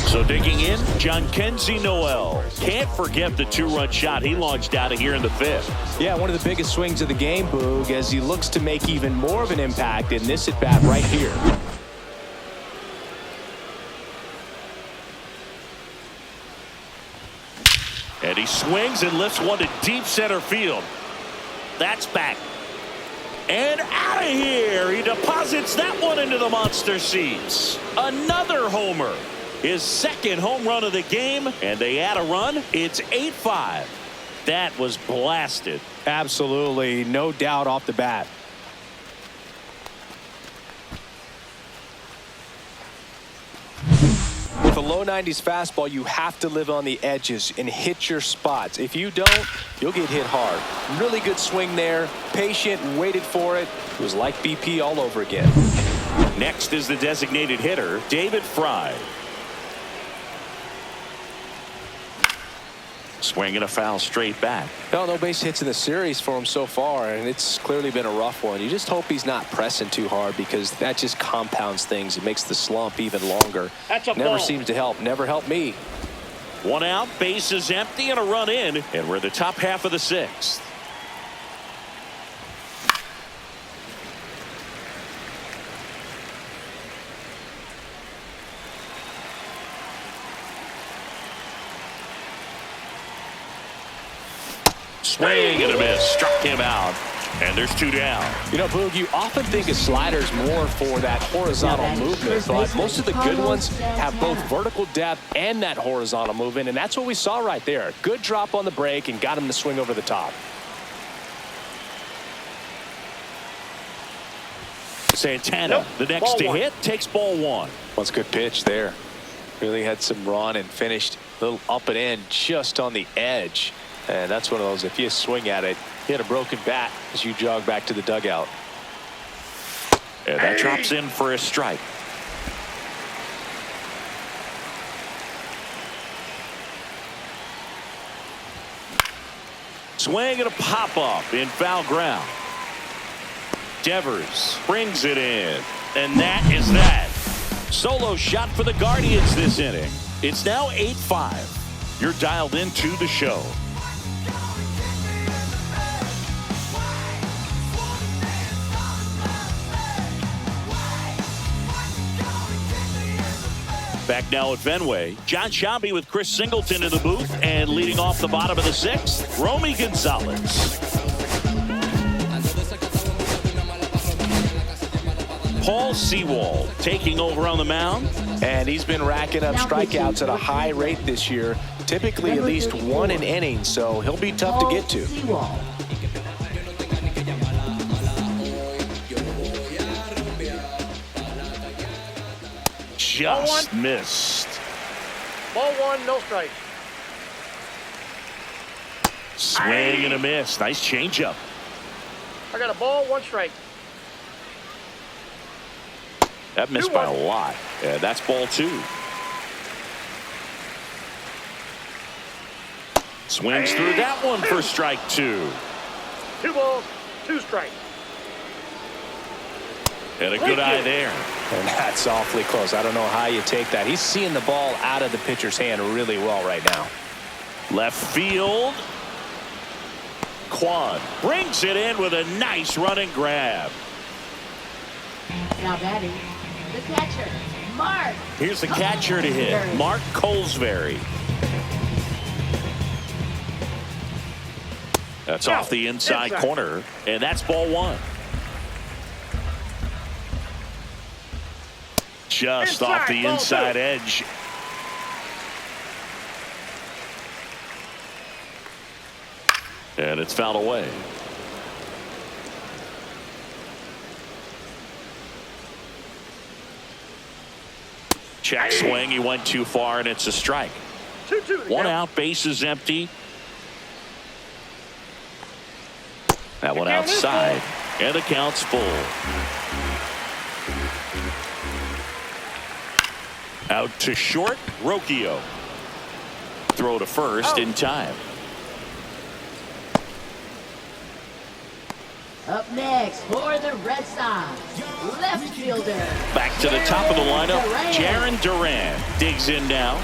So digging in, Jhonkensy Noel. Can't forget the 2-run shot he launched out of here in the 5th. Yeah, one of the biggest swings of the game, Boog, as he looks to make even more of an impact in this at-bat right here. And he swings and lifts one to deep center field. That's back. And out of here. He deposits that one into the monster seats. Another homer. His 2nd home run of the game. And they add a run. It's 8-5. That was blasted. Absolutely. No doubt off the bat. With a low 90s fastball, you have to live on the edges and hit your spots. If you don't, you'll get hit hard. Really good swing there. Patient, waited for it. It was like BP all over again. Next is the designated hitter, David Fry. Swing and a foul straight back. No base hits in the series for him so far, and it's clearly been a rough one. You just hope he's not pressing too hard because that just compounds things. It makes the slump even longer. Never seems to help. Never helped me. 1 out, base is empty, and a run in, and we're the top half of the 6th. Swing and a miss. Struck him out. And there's 2 down. You know, Boog, you often think of sliders more for that horizontal movement, but most of the good ones have both vertical depth and that horizontal movement, and that's what we saw right there. Good drop on the break and got him to swing over the top. Santana, the next to hit, takes ball 1. That's a good pitch there. Really had some run and finished a little up and in just on the edge. And that's one of those, if you swing at it, you had a broken bat as you jog back to the dugout. And that drops in for a strike. Swing and a pop-up in foul ground. Devers brings it in. And that is that. Solo shot for the Guardians this inning. It's now 8-5. You're dialed into the show. Back now at Fenway, John Sciambi with Chris Singleton in the booth, and leading off the bottom of the 6th, Romy Gonzalez. Paul Sewald taking over on the mound. And he's been racking up strikeouts at a high rate this year, typically at least 1 an inning, so he'll be tough to get to. Just missed. Ball 1, no strike. Swing and a miss. Nice changeup. I got a ball, 1 strike. That missed by a lot. Yeah, that's ball 2. Swings through that one for strike 2. 2 balls, 2 strikes. And a good eye there. And that's awfully close. I don't know how you take that. He's seeing the ball out of the pitcher's hand really well right now. Left field. Quan brings it in with a nice running grab. Now batting, the catcher, Mark. Here's the catcher to hit, Mark Colesbury. That's off the inside corner, and that's ball 1. Just off the inside edge. And it's fouled away. Check swing. He went too far, and it's a strike. 2-2. 1 out, bases empty. That one outside, and the count's full. Out to short, Rocchio. Throw to first in time. Up next for the Red Sox, left fielder. Back to the top of the lineup, Jarren Duran digs in now.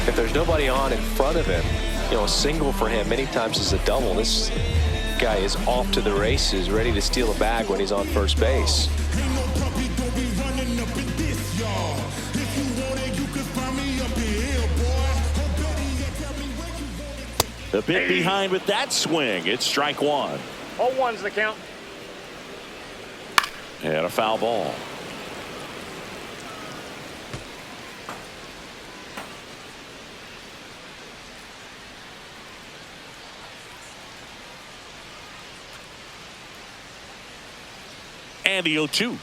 If there's nobody on in front of him, you know, a single for him many times is a double. This guy is off to the races, ready to steal a bag when he's on first base. A bit behind with that swing. It's strike 1. All 1's the count. And a foul ball. And the 0-2.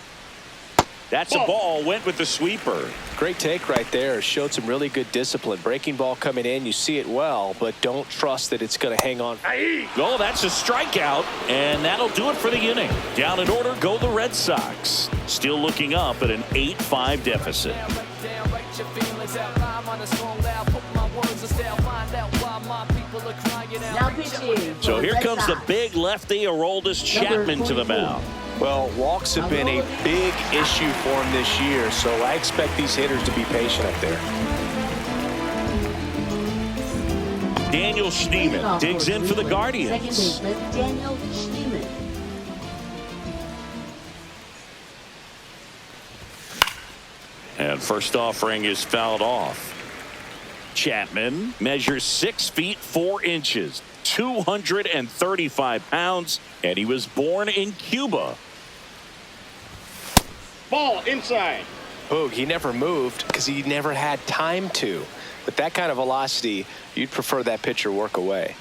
That's a ball. Went with the sweeper. Great take right there. Showed some really good discipline. Breaking ball coming in. You see it well, but don't trust that it's going to hang on. Oh, that's a strikeout, and that'll do it for the inning. Down in order go the Red Sox. Still looking up at an 8-5 deficit. Now pitching. So here comes the big lefty, Aroldis Chapman, to the mound. Well, walks have been a big issue for him this year, so I expect these hitters to be patient up there. Daniel Schneemann digs in for the Guardians. Second baseman, Daniel Schneemann. And first offering is fouled off. Chapman measures 6 feet 4 inches, 235 pounds, and he was born in Cuba. Ball inside. Boog, he never moved because he never had time to. With that kind of velocity, you'd prefer that pitcher work away.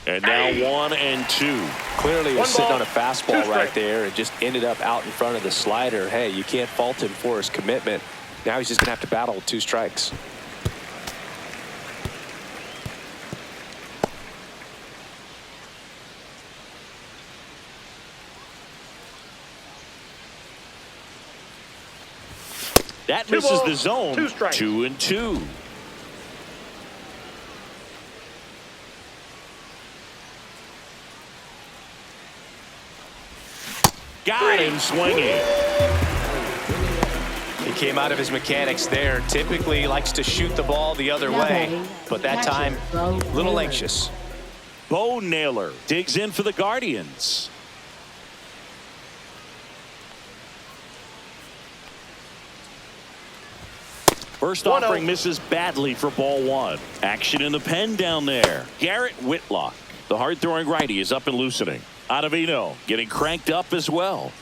And now 1-2. Clearly, he was sitting ball, on a fastball two right strikes. there and just ended up out in front of the slider. Hey, you can't fault him for his commitment. Now he's just going to have to battle with 2 strikes. That Two misses balls, the zone. 2 strikes. 2-2. Got him swinging. He came out of his mechanics there. Typically he likes to shoot the ball the other way, but that time a little anxious. Bo Naylor digs in for the Guardians. First 1-0. offering misses badly for ball 1. Action in the pen down there. Garrett Whitlock, the hard-throwing righty, is up and loosening. Ottavino getting cranked up as well.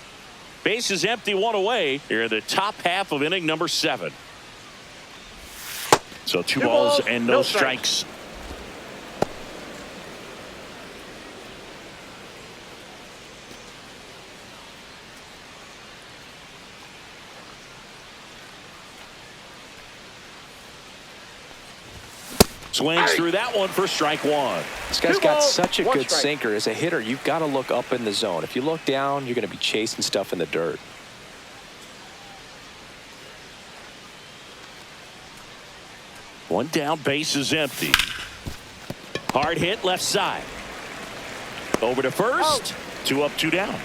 Base is empty, 1 away here in the top half of inning number 7. So 2 balls and no strikes. Swings through that one for strike 1. This guy's 2 got balls, such a 1 good strike. sinker. As a hitter, you've got to look up in the zone. If you look down, you're going to be chasing stuff in the dirt. One down, base is empty. Hard hit left side. Over to first. 2 up, 2 down.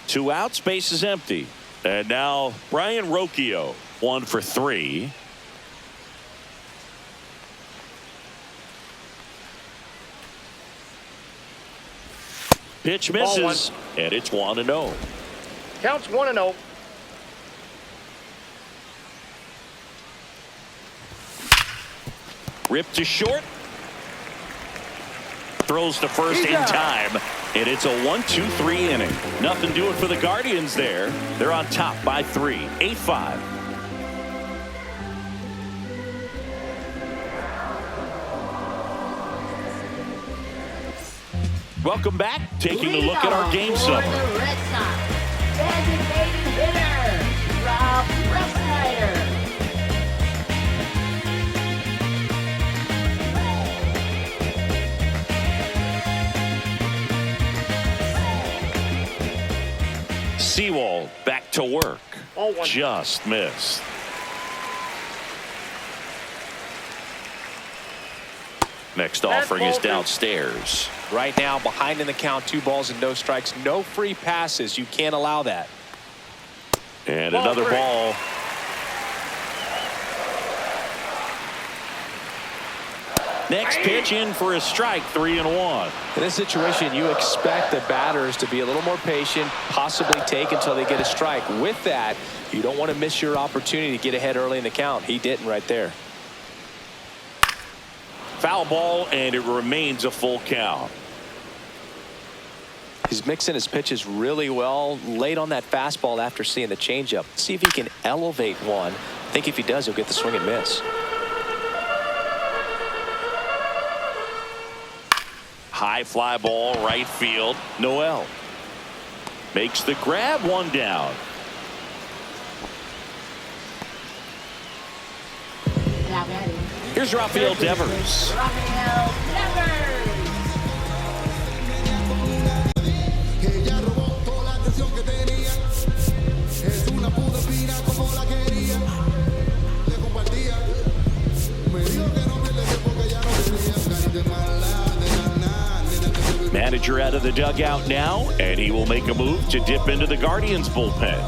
Two outs, base is empty. And now Brian Rocchio, 1 for 3. Pitch misses, and it's 1-0. Counts 1-0. Ripped to short. Throws to first in time. And it's a 1-2-3 inning. Nothing doing for the Guardians there. They're on top by 3. 8-5. Welcome back. Taking a look at our game for summary. the Red Sox, designated hitter, Rob Refsnyder. Seawald back to work. Ball 1. Just missed. Next offering is downstairs. Right now, behind in the count, 2 balls and no strikes. No free passes. You can't allow that. And Ball another 3. ball. Next pitch in for a strike, 3-1. In this situation, you expect the batters to be a little more patient, possibly take until they get a strike. With that, you don't want to miss your opportunity to get ahead early in the count. He didn't right there. Foul ball, and it remains a full count. He's mixing his pitches really well. Late on that fastball after seeing the changeup. See if he can elevate one. I think if he does, he'll get the swing and miss. High fly ball, right field. Noel makes the grab, 1 down. Now batting, Here's Rafael Devers. Rafael Devers. Ella robó toda la atención que tenía. Es una puta espina como la quería. Le compartía. Me dijo que no pierde tiempo que ya no tenía. Ganas de mala, de nada. Manager out of the dugout now, and he will make a move to dip into the Guardians bullpen.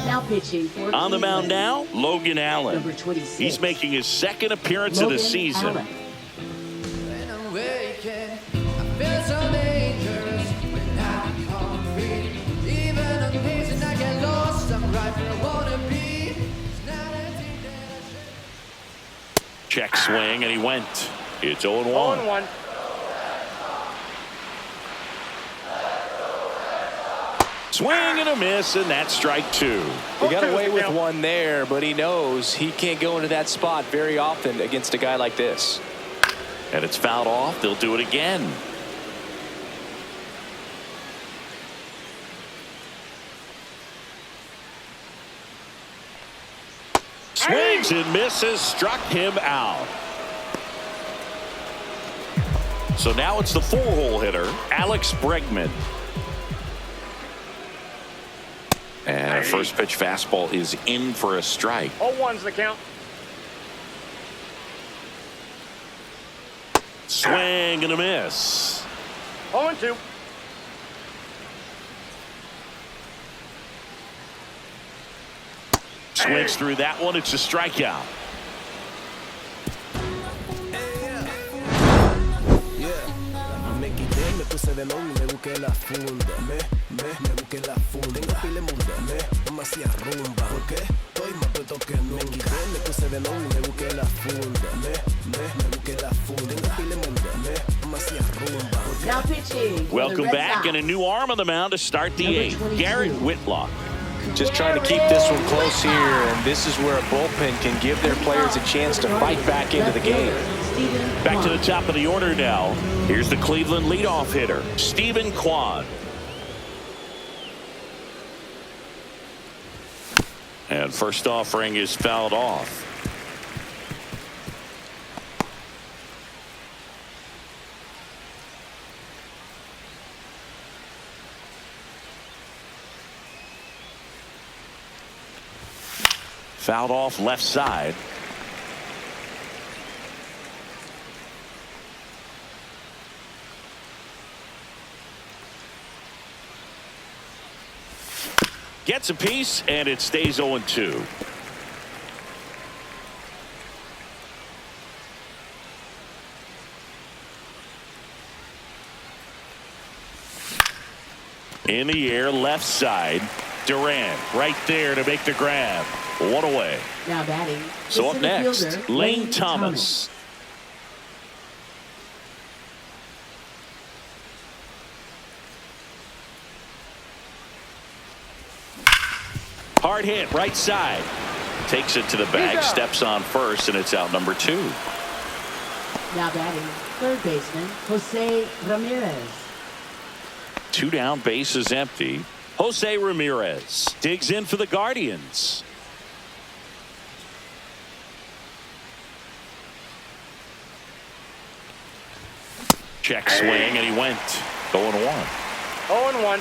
Now pitching, pitching for On the mound Cleveland, now, Logan Allen. number 26. He's making his second appearance of the Logan season. Allen. When I'm waking, I feel so dangerous. When I'm hungry, even amazing, I get lost. I'm right where I wanna be. It's not anything that I should. Check swing, and he went. It's 0-1. 0-1. Swing and a miss, and that's strike two. He got 0-2 away with count. one there, but he knows he can't go into that spot very often against a guy like this. And it's fouled off. They'll do it again. Swings and misses, struck him out. So now it's the four-hole hitter, Alex Bregman. And a first pitch fastball is in for a strike. 0-1's the count. Swing and a miss. 0-2. Swings through that one. It's a strikeout. Me quité, me puse de long y me busqué la funda. Me busqué la funda. Tengo pile mundo. Me hacía rumba. ¿Por qué? Estoy más puesto que nunca. Me quité, me puse de long y me busqué la funda. Me busqué la funda. Tengo pile mundo. Me hacía rumba. Now pitching. for Welcome the Red back, Sox. and a new arm on the mound to start the Number eighth. 22. Garrett Whitlock. Just trying to keep this one close here, and this is where a bullpen can give their players a chance to fight back into the game. Back to the top of the order now. Here's the Cleveland leadoff hitter, Stephen Kwan. And first offering is fouled off. Fouled off left side. Gets a piece, and it stays 0-2. In the air, left side. Durant right there to make the grab. One away. Now batting. So the up center next, fielder, Lane Thomas. Hard hit, right side. Takes it to the bag, steps on first, and it's out number 2. Now batting. Third baseman, Jose Ramirez. 2 down, base is empty. Jose Ramirez digs in for the Guardians. Check swing, and he went 0-1. 0-1.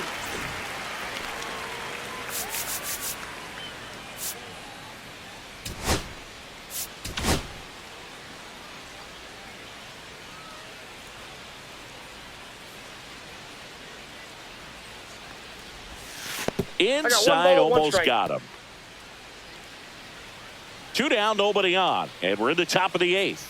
Inside, ball, one almost strike. got him. 2 down, nobody on, and we're in the top of the 8th.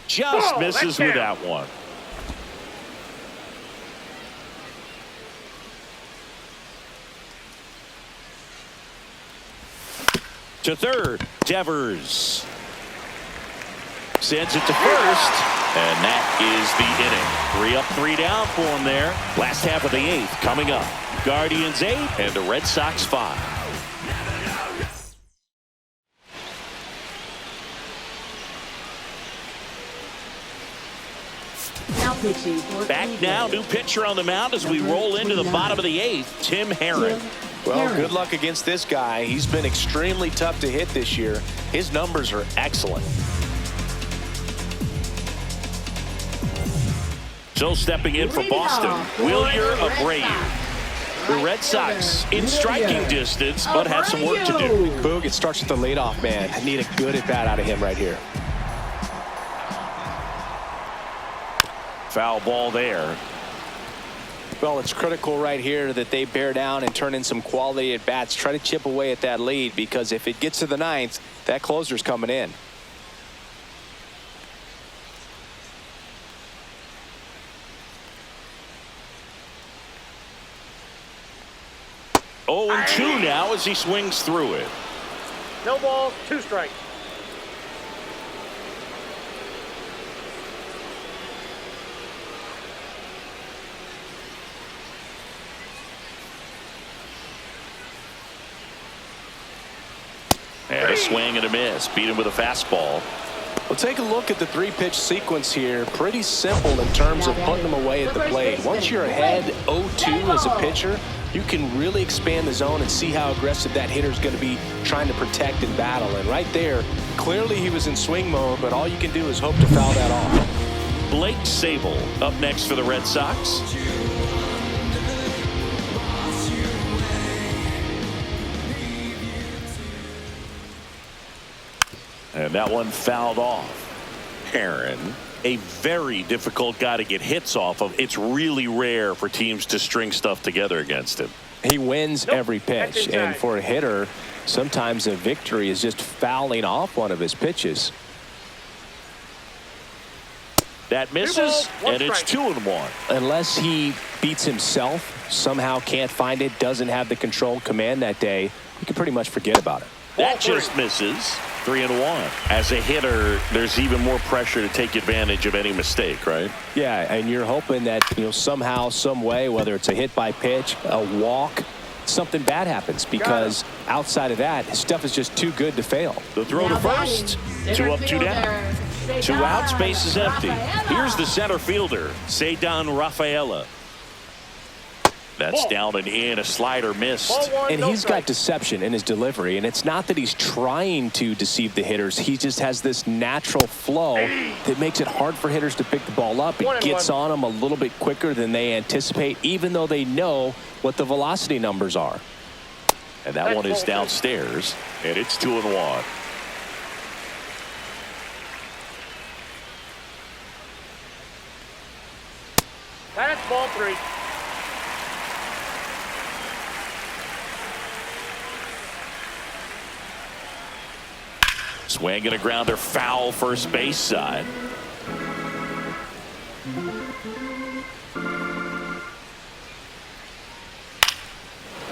Just misses with that one. To third, Devers sends it to first, and that is the inning. 3 up, 3 down for him there. Last half of the 8th coming up. Guardians 8 and the Red Sox 5. Now pitching for Back Cleveland. now, new pitcher on the mound as we roll into the bottom of the 8th, Tim Herring. Well, good luck against this guy. He's been extremely tough to hit this year. His numbers are excellent. So stepping in for Boston, Wilyer Abreu. The Red Sox in striking distance, but have some work to do. Boog, it starts with the leadoff man. I need a good at-bat out of him right here. Foul ball there. Well, it's critical right here that they bear down and turn in some quality at-bats. Try to chip away at that lead, because if it gets to the ninth, that closer's coming in. 0-2 now as he swings through it. No balls, 2 strikes. And a swing and a miss. Beat him with a fastball. Well, take a look at the 3-pitch sequence here. Pretty simple in terms of putting them away at the plate. Once you're ahead 0-2 as a pitcher, you can really expand the zone and see how aggressive that hitter's going to be trying to protect and battle. And right there, clearly he was in swing mode, but all you can do is hope to foul that off. Blake Sabol up next for the Red Sox. And that one fouled off. Aaron, a very difficult guy to get hits off of. It's really rare for teams to string stuff together against him. He wins every pitch, and for a hitter, sometimes a victory is just fouling off one of his pitches. That misses, and it's 2-1. Unless he beats himself, somehow can't find it, doesn't have the control command that day, you can pretty much forget about it. That just misses. 3-1. As a hitter, there's even more pressure to take advantage of any mistake, right? Yeah, and you're hoping that, somehow, some way, whether it's a hit by pitch, a walk, something bad happens, because outside of that, stuff is just too good to fail. The throw to first. 2 up, 2 down. 2 out, space is empty. Here's the center fielder, Ceddanne Rafaela. That's down and in. A slider missed. And he's got deception in his delivery, and it's not that he's trying to deceive the hitters. He just has this natural flow that makes it hard for hitters to pick the ball up. It gets on them a little bit quicker than they anticipate, even though they know what the velocity numbers are. And that one is downstairs, and it's 2-1. That's ball 3. Swing and a grounder, foul first base side.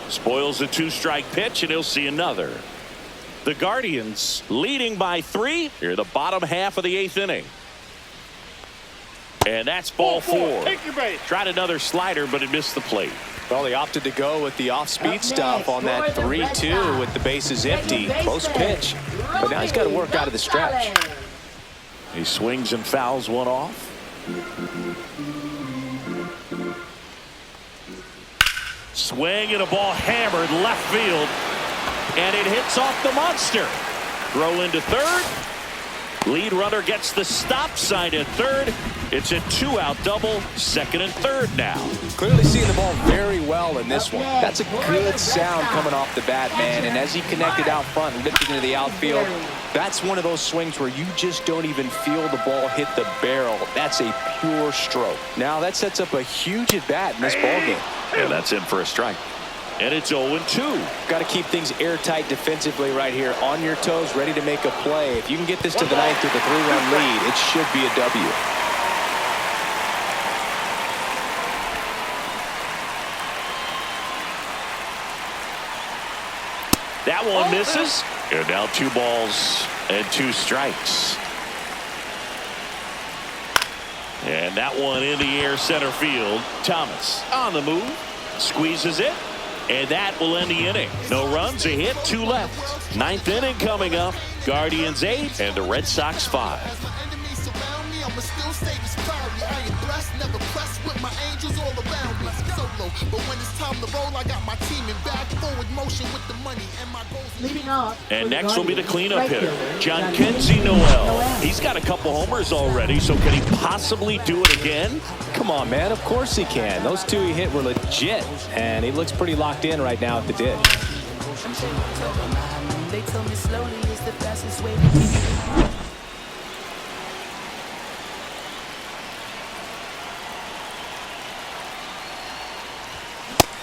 Spoils the 2-strike pitch, and he'll see another. The Guardians leading by 3 here, the bottom half of the 8th inning. And that's ball 4. Take your base. Tried another slider, but it missed the plate. Well, he opted to go with the off-speed stuff on that 3-2 with the bases empty. Close pitch. But now he's got to work out of the stretch. He swings and fouls one off. Swing and a ball hammered left field. And it hits off the monster. Throw into third. Lead runner gets the stop sign at third. It's a 2-out double, second and third now. Clearly seeing the ball very well in this one. That's a good sound coming off the bat, man. And as he connected out front and lifted into the outfield, that's one of those swings where you just don't even feel the ball hit the barrel. That's a pure stroke. Now that sets up a huge at bat in this ball game. And that's in for a strike. And it's 0-2. Got to keep things airtight defensively right here. On your toes, ready to make a play. If you can get this to the ninth with a 3-run lead, it should be a W. That one misses. And now 2 balls and 2 strikes. And that one in the air center field. Thomas on the move. Squeezes it. And that will end the inning. No runs, a hit, 2 left. 9th inning coming up. Guardians 8 and the Red Sox 5. with my angels all around me. Solo, but when it's time to roll, I got my team in back forward motion with the money and my goals. Leading off. And for next will be the Guardians, cleanup right hitter, fielder, John John Kenzie Kenzie Noel. Noel. He's got a couple homers already, so can he possibly do it again? Come on, man. Of course he can. Those two he hit were legit, and he looks pretty locked in right now at the ditch. They told me slowly is the fastest way to get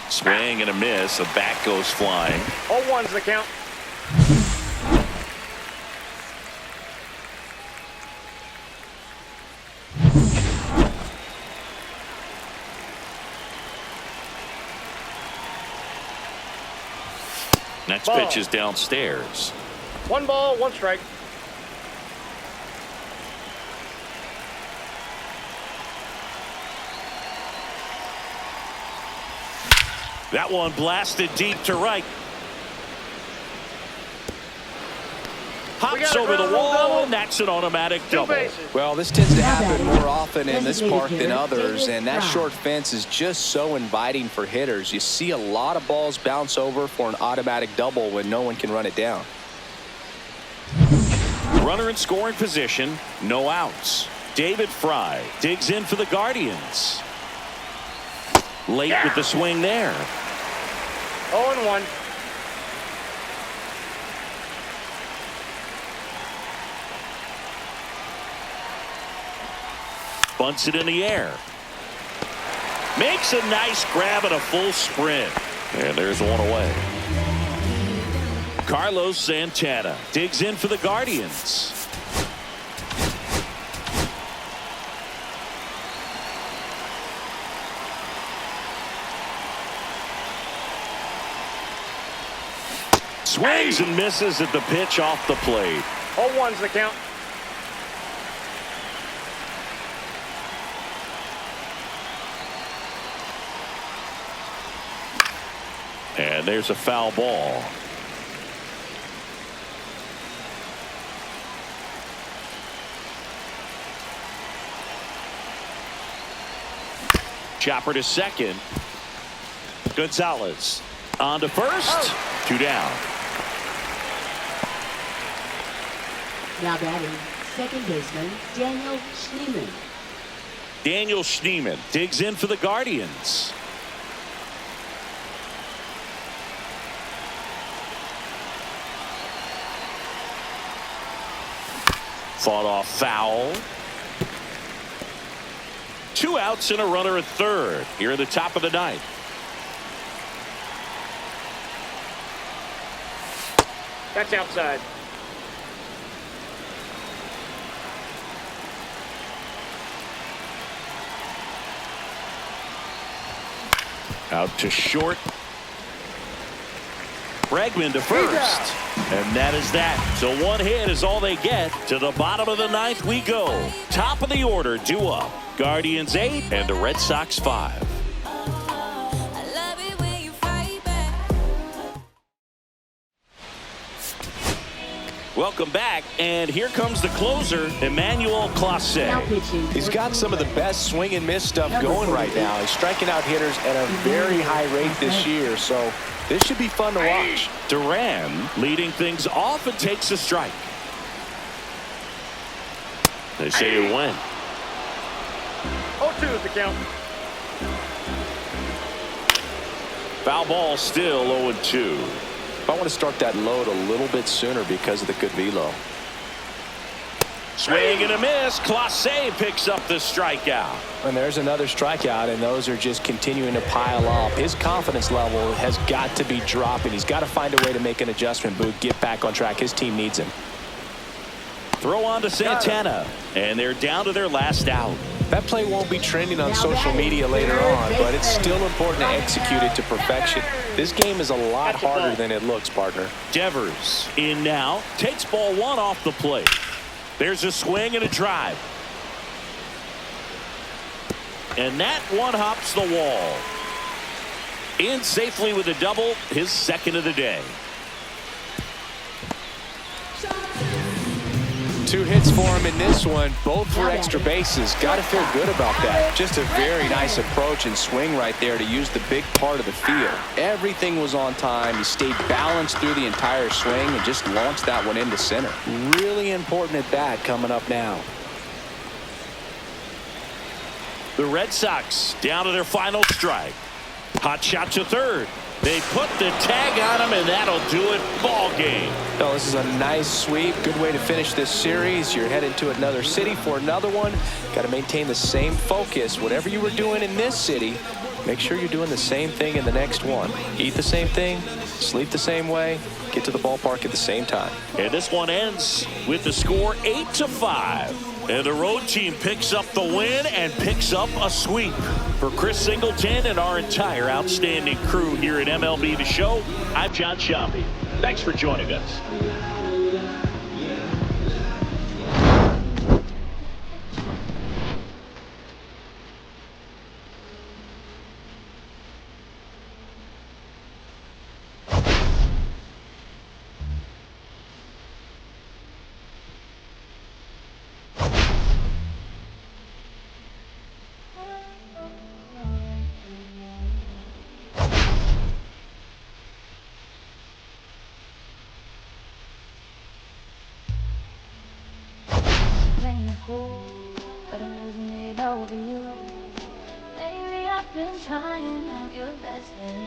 Swing and a miss. A bat goes flying. 0-1's the count. Next Ball. pitch is downstairs. 1 ball, 1 strike. That one blasted deep to right. Hops got a over the ground rule wall, double. and that's an automatic 2 double. bases. Well, this tends to happen more often in this park than others, and that short fence is just so inviting for hitters. You see a lot of balls bounce over for an automatic double when no one can run it down. Runner in scoring position, no outs. David Fry digs in for the Guardians. Late with the swing there. 0-1. Bunts it in the air. Makes a nice grab and a full sprint. And there's one away. Carlos Santana digs in for the Guardians. Swings and misses at the pitch off the plate. 0-1's the count. And there's a foul ball. Chopper to second. Gonzalez on to first. 2 down. Now batting, second baseman Daniel Schneemann. Daniel Schneemann digs in for the Guardians. Fought off foul. 2 outs and a runner at third here at the top of the ninth. That's outside. Out to short. Bregman to first. And that is that. So 1 hit is all they get. To the bottom of the ninth we go. Top of the order due up. Guardians 8 and the Red Sox 5. Welcome back, and here comes the closer, Emmanuel Clase. Now pitching. He's got some of the best swing and miss stuff going right now. He's striking out hitters at a very high rate this year, so this should be fun to watch. Duran leading things off and takes a strike. They say it went. 0-2 is the count. Foul ball still 0-2. I want to start that load a little bit sooner because of the good velo. Swing and a miss. Clase picks up the strikeout. And there's another strikeout, and those are just continuing to pile up. His confidence level has got to be dropping. He's got to find a way to make an adjustment, Boog. Get back on track. His team needs him. Throw on to Santana, and they're down to their last out. That play won't be trending on social media later on, but it's still important to execute it to perfection. This game is a lot harder than it looks, partner. Devers in now, takes ball 1 off the plate. There's a swing and a drive. And that one hops the wall. In safely with a double, his second of the day. 2 hits for him in this one, both for extra bases. Got to feel good about that. Just a very nice approach and swing right there to use the big part of the field. Everything was on time. He stayed balanced through the entire swing and just launched that one into center. Really important at bat coming up now. The Red Sox down to their final strike. Hot shot to third. They put the tag on him, and that'll do it. Ball game. Oh, this is a nice sweep. Good way to finish this series. You're headed to another city for another one. Got to maintain the same focus. Whatever you were doing in this city, make sure you're doing the same thing in the next one. Eat the same thing, sleep the same way, get to the ballpark at the same time. And this one ends with the score 8-5. And the road team picks up the win and picks up a sweep. For Chris Singleton and our entire outstanding crew here at MLB The Show, I'm John Sciambi. Thanks for joining us. Playing cool, but I'm losing it over you. Lately I've been trying, I'm your best friend.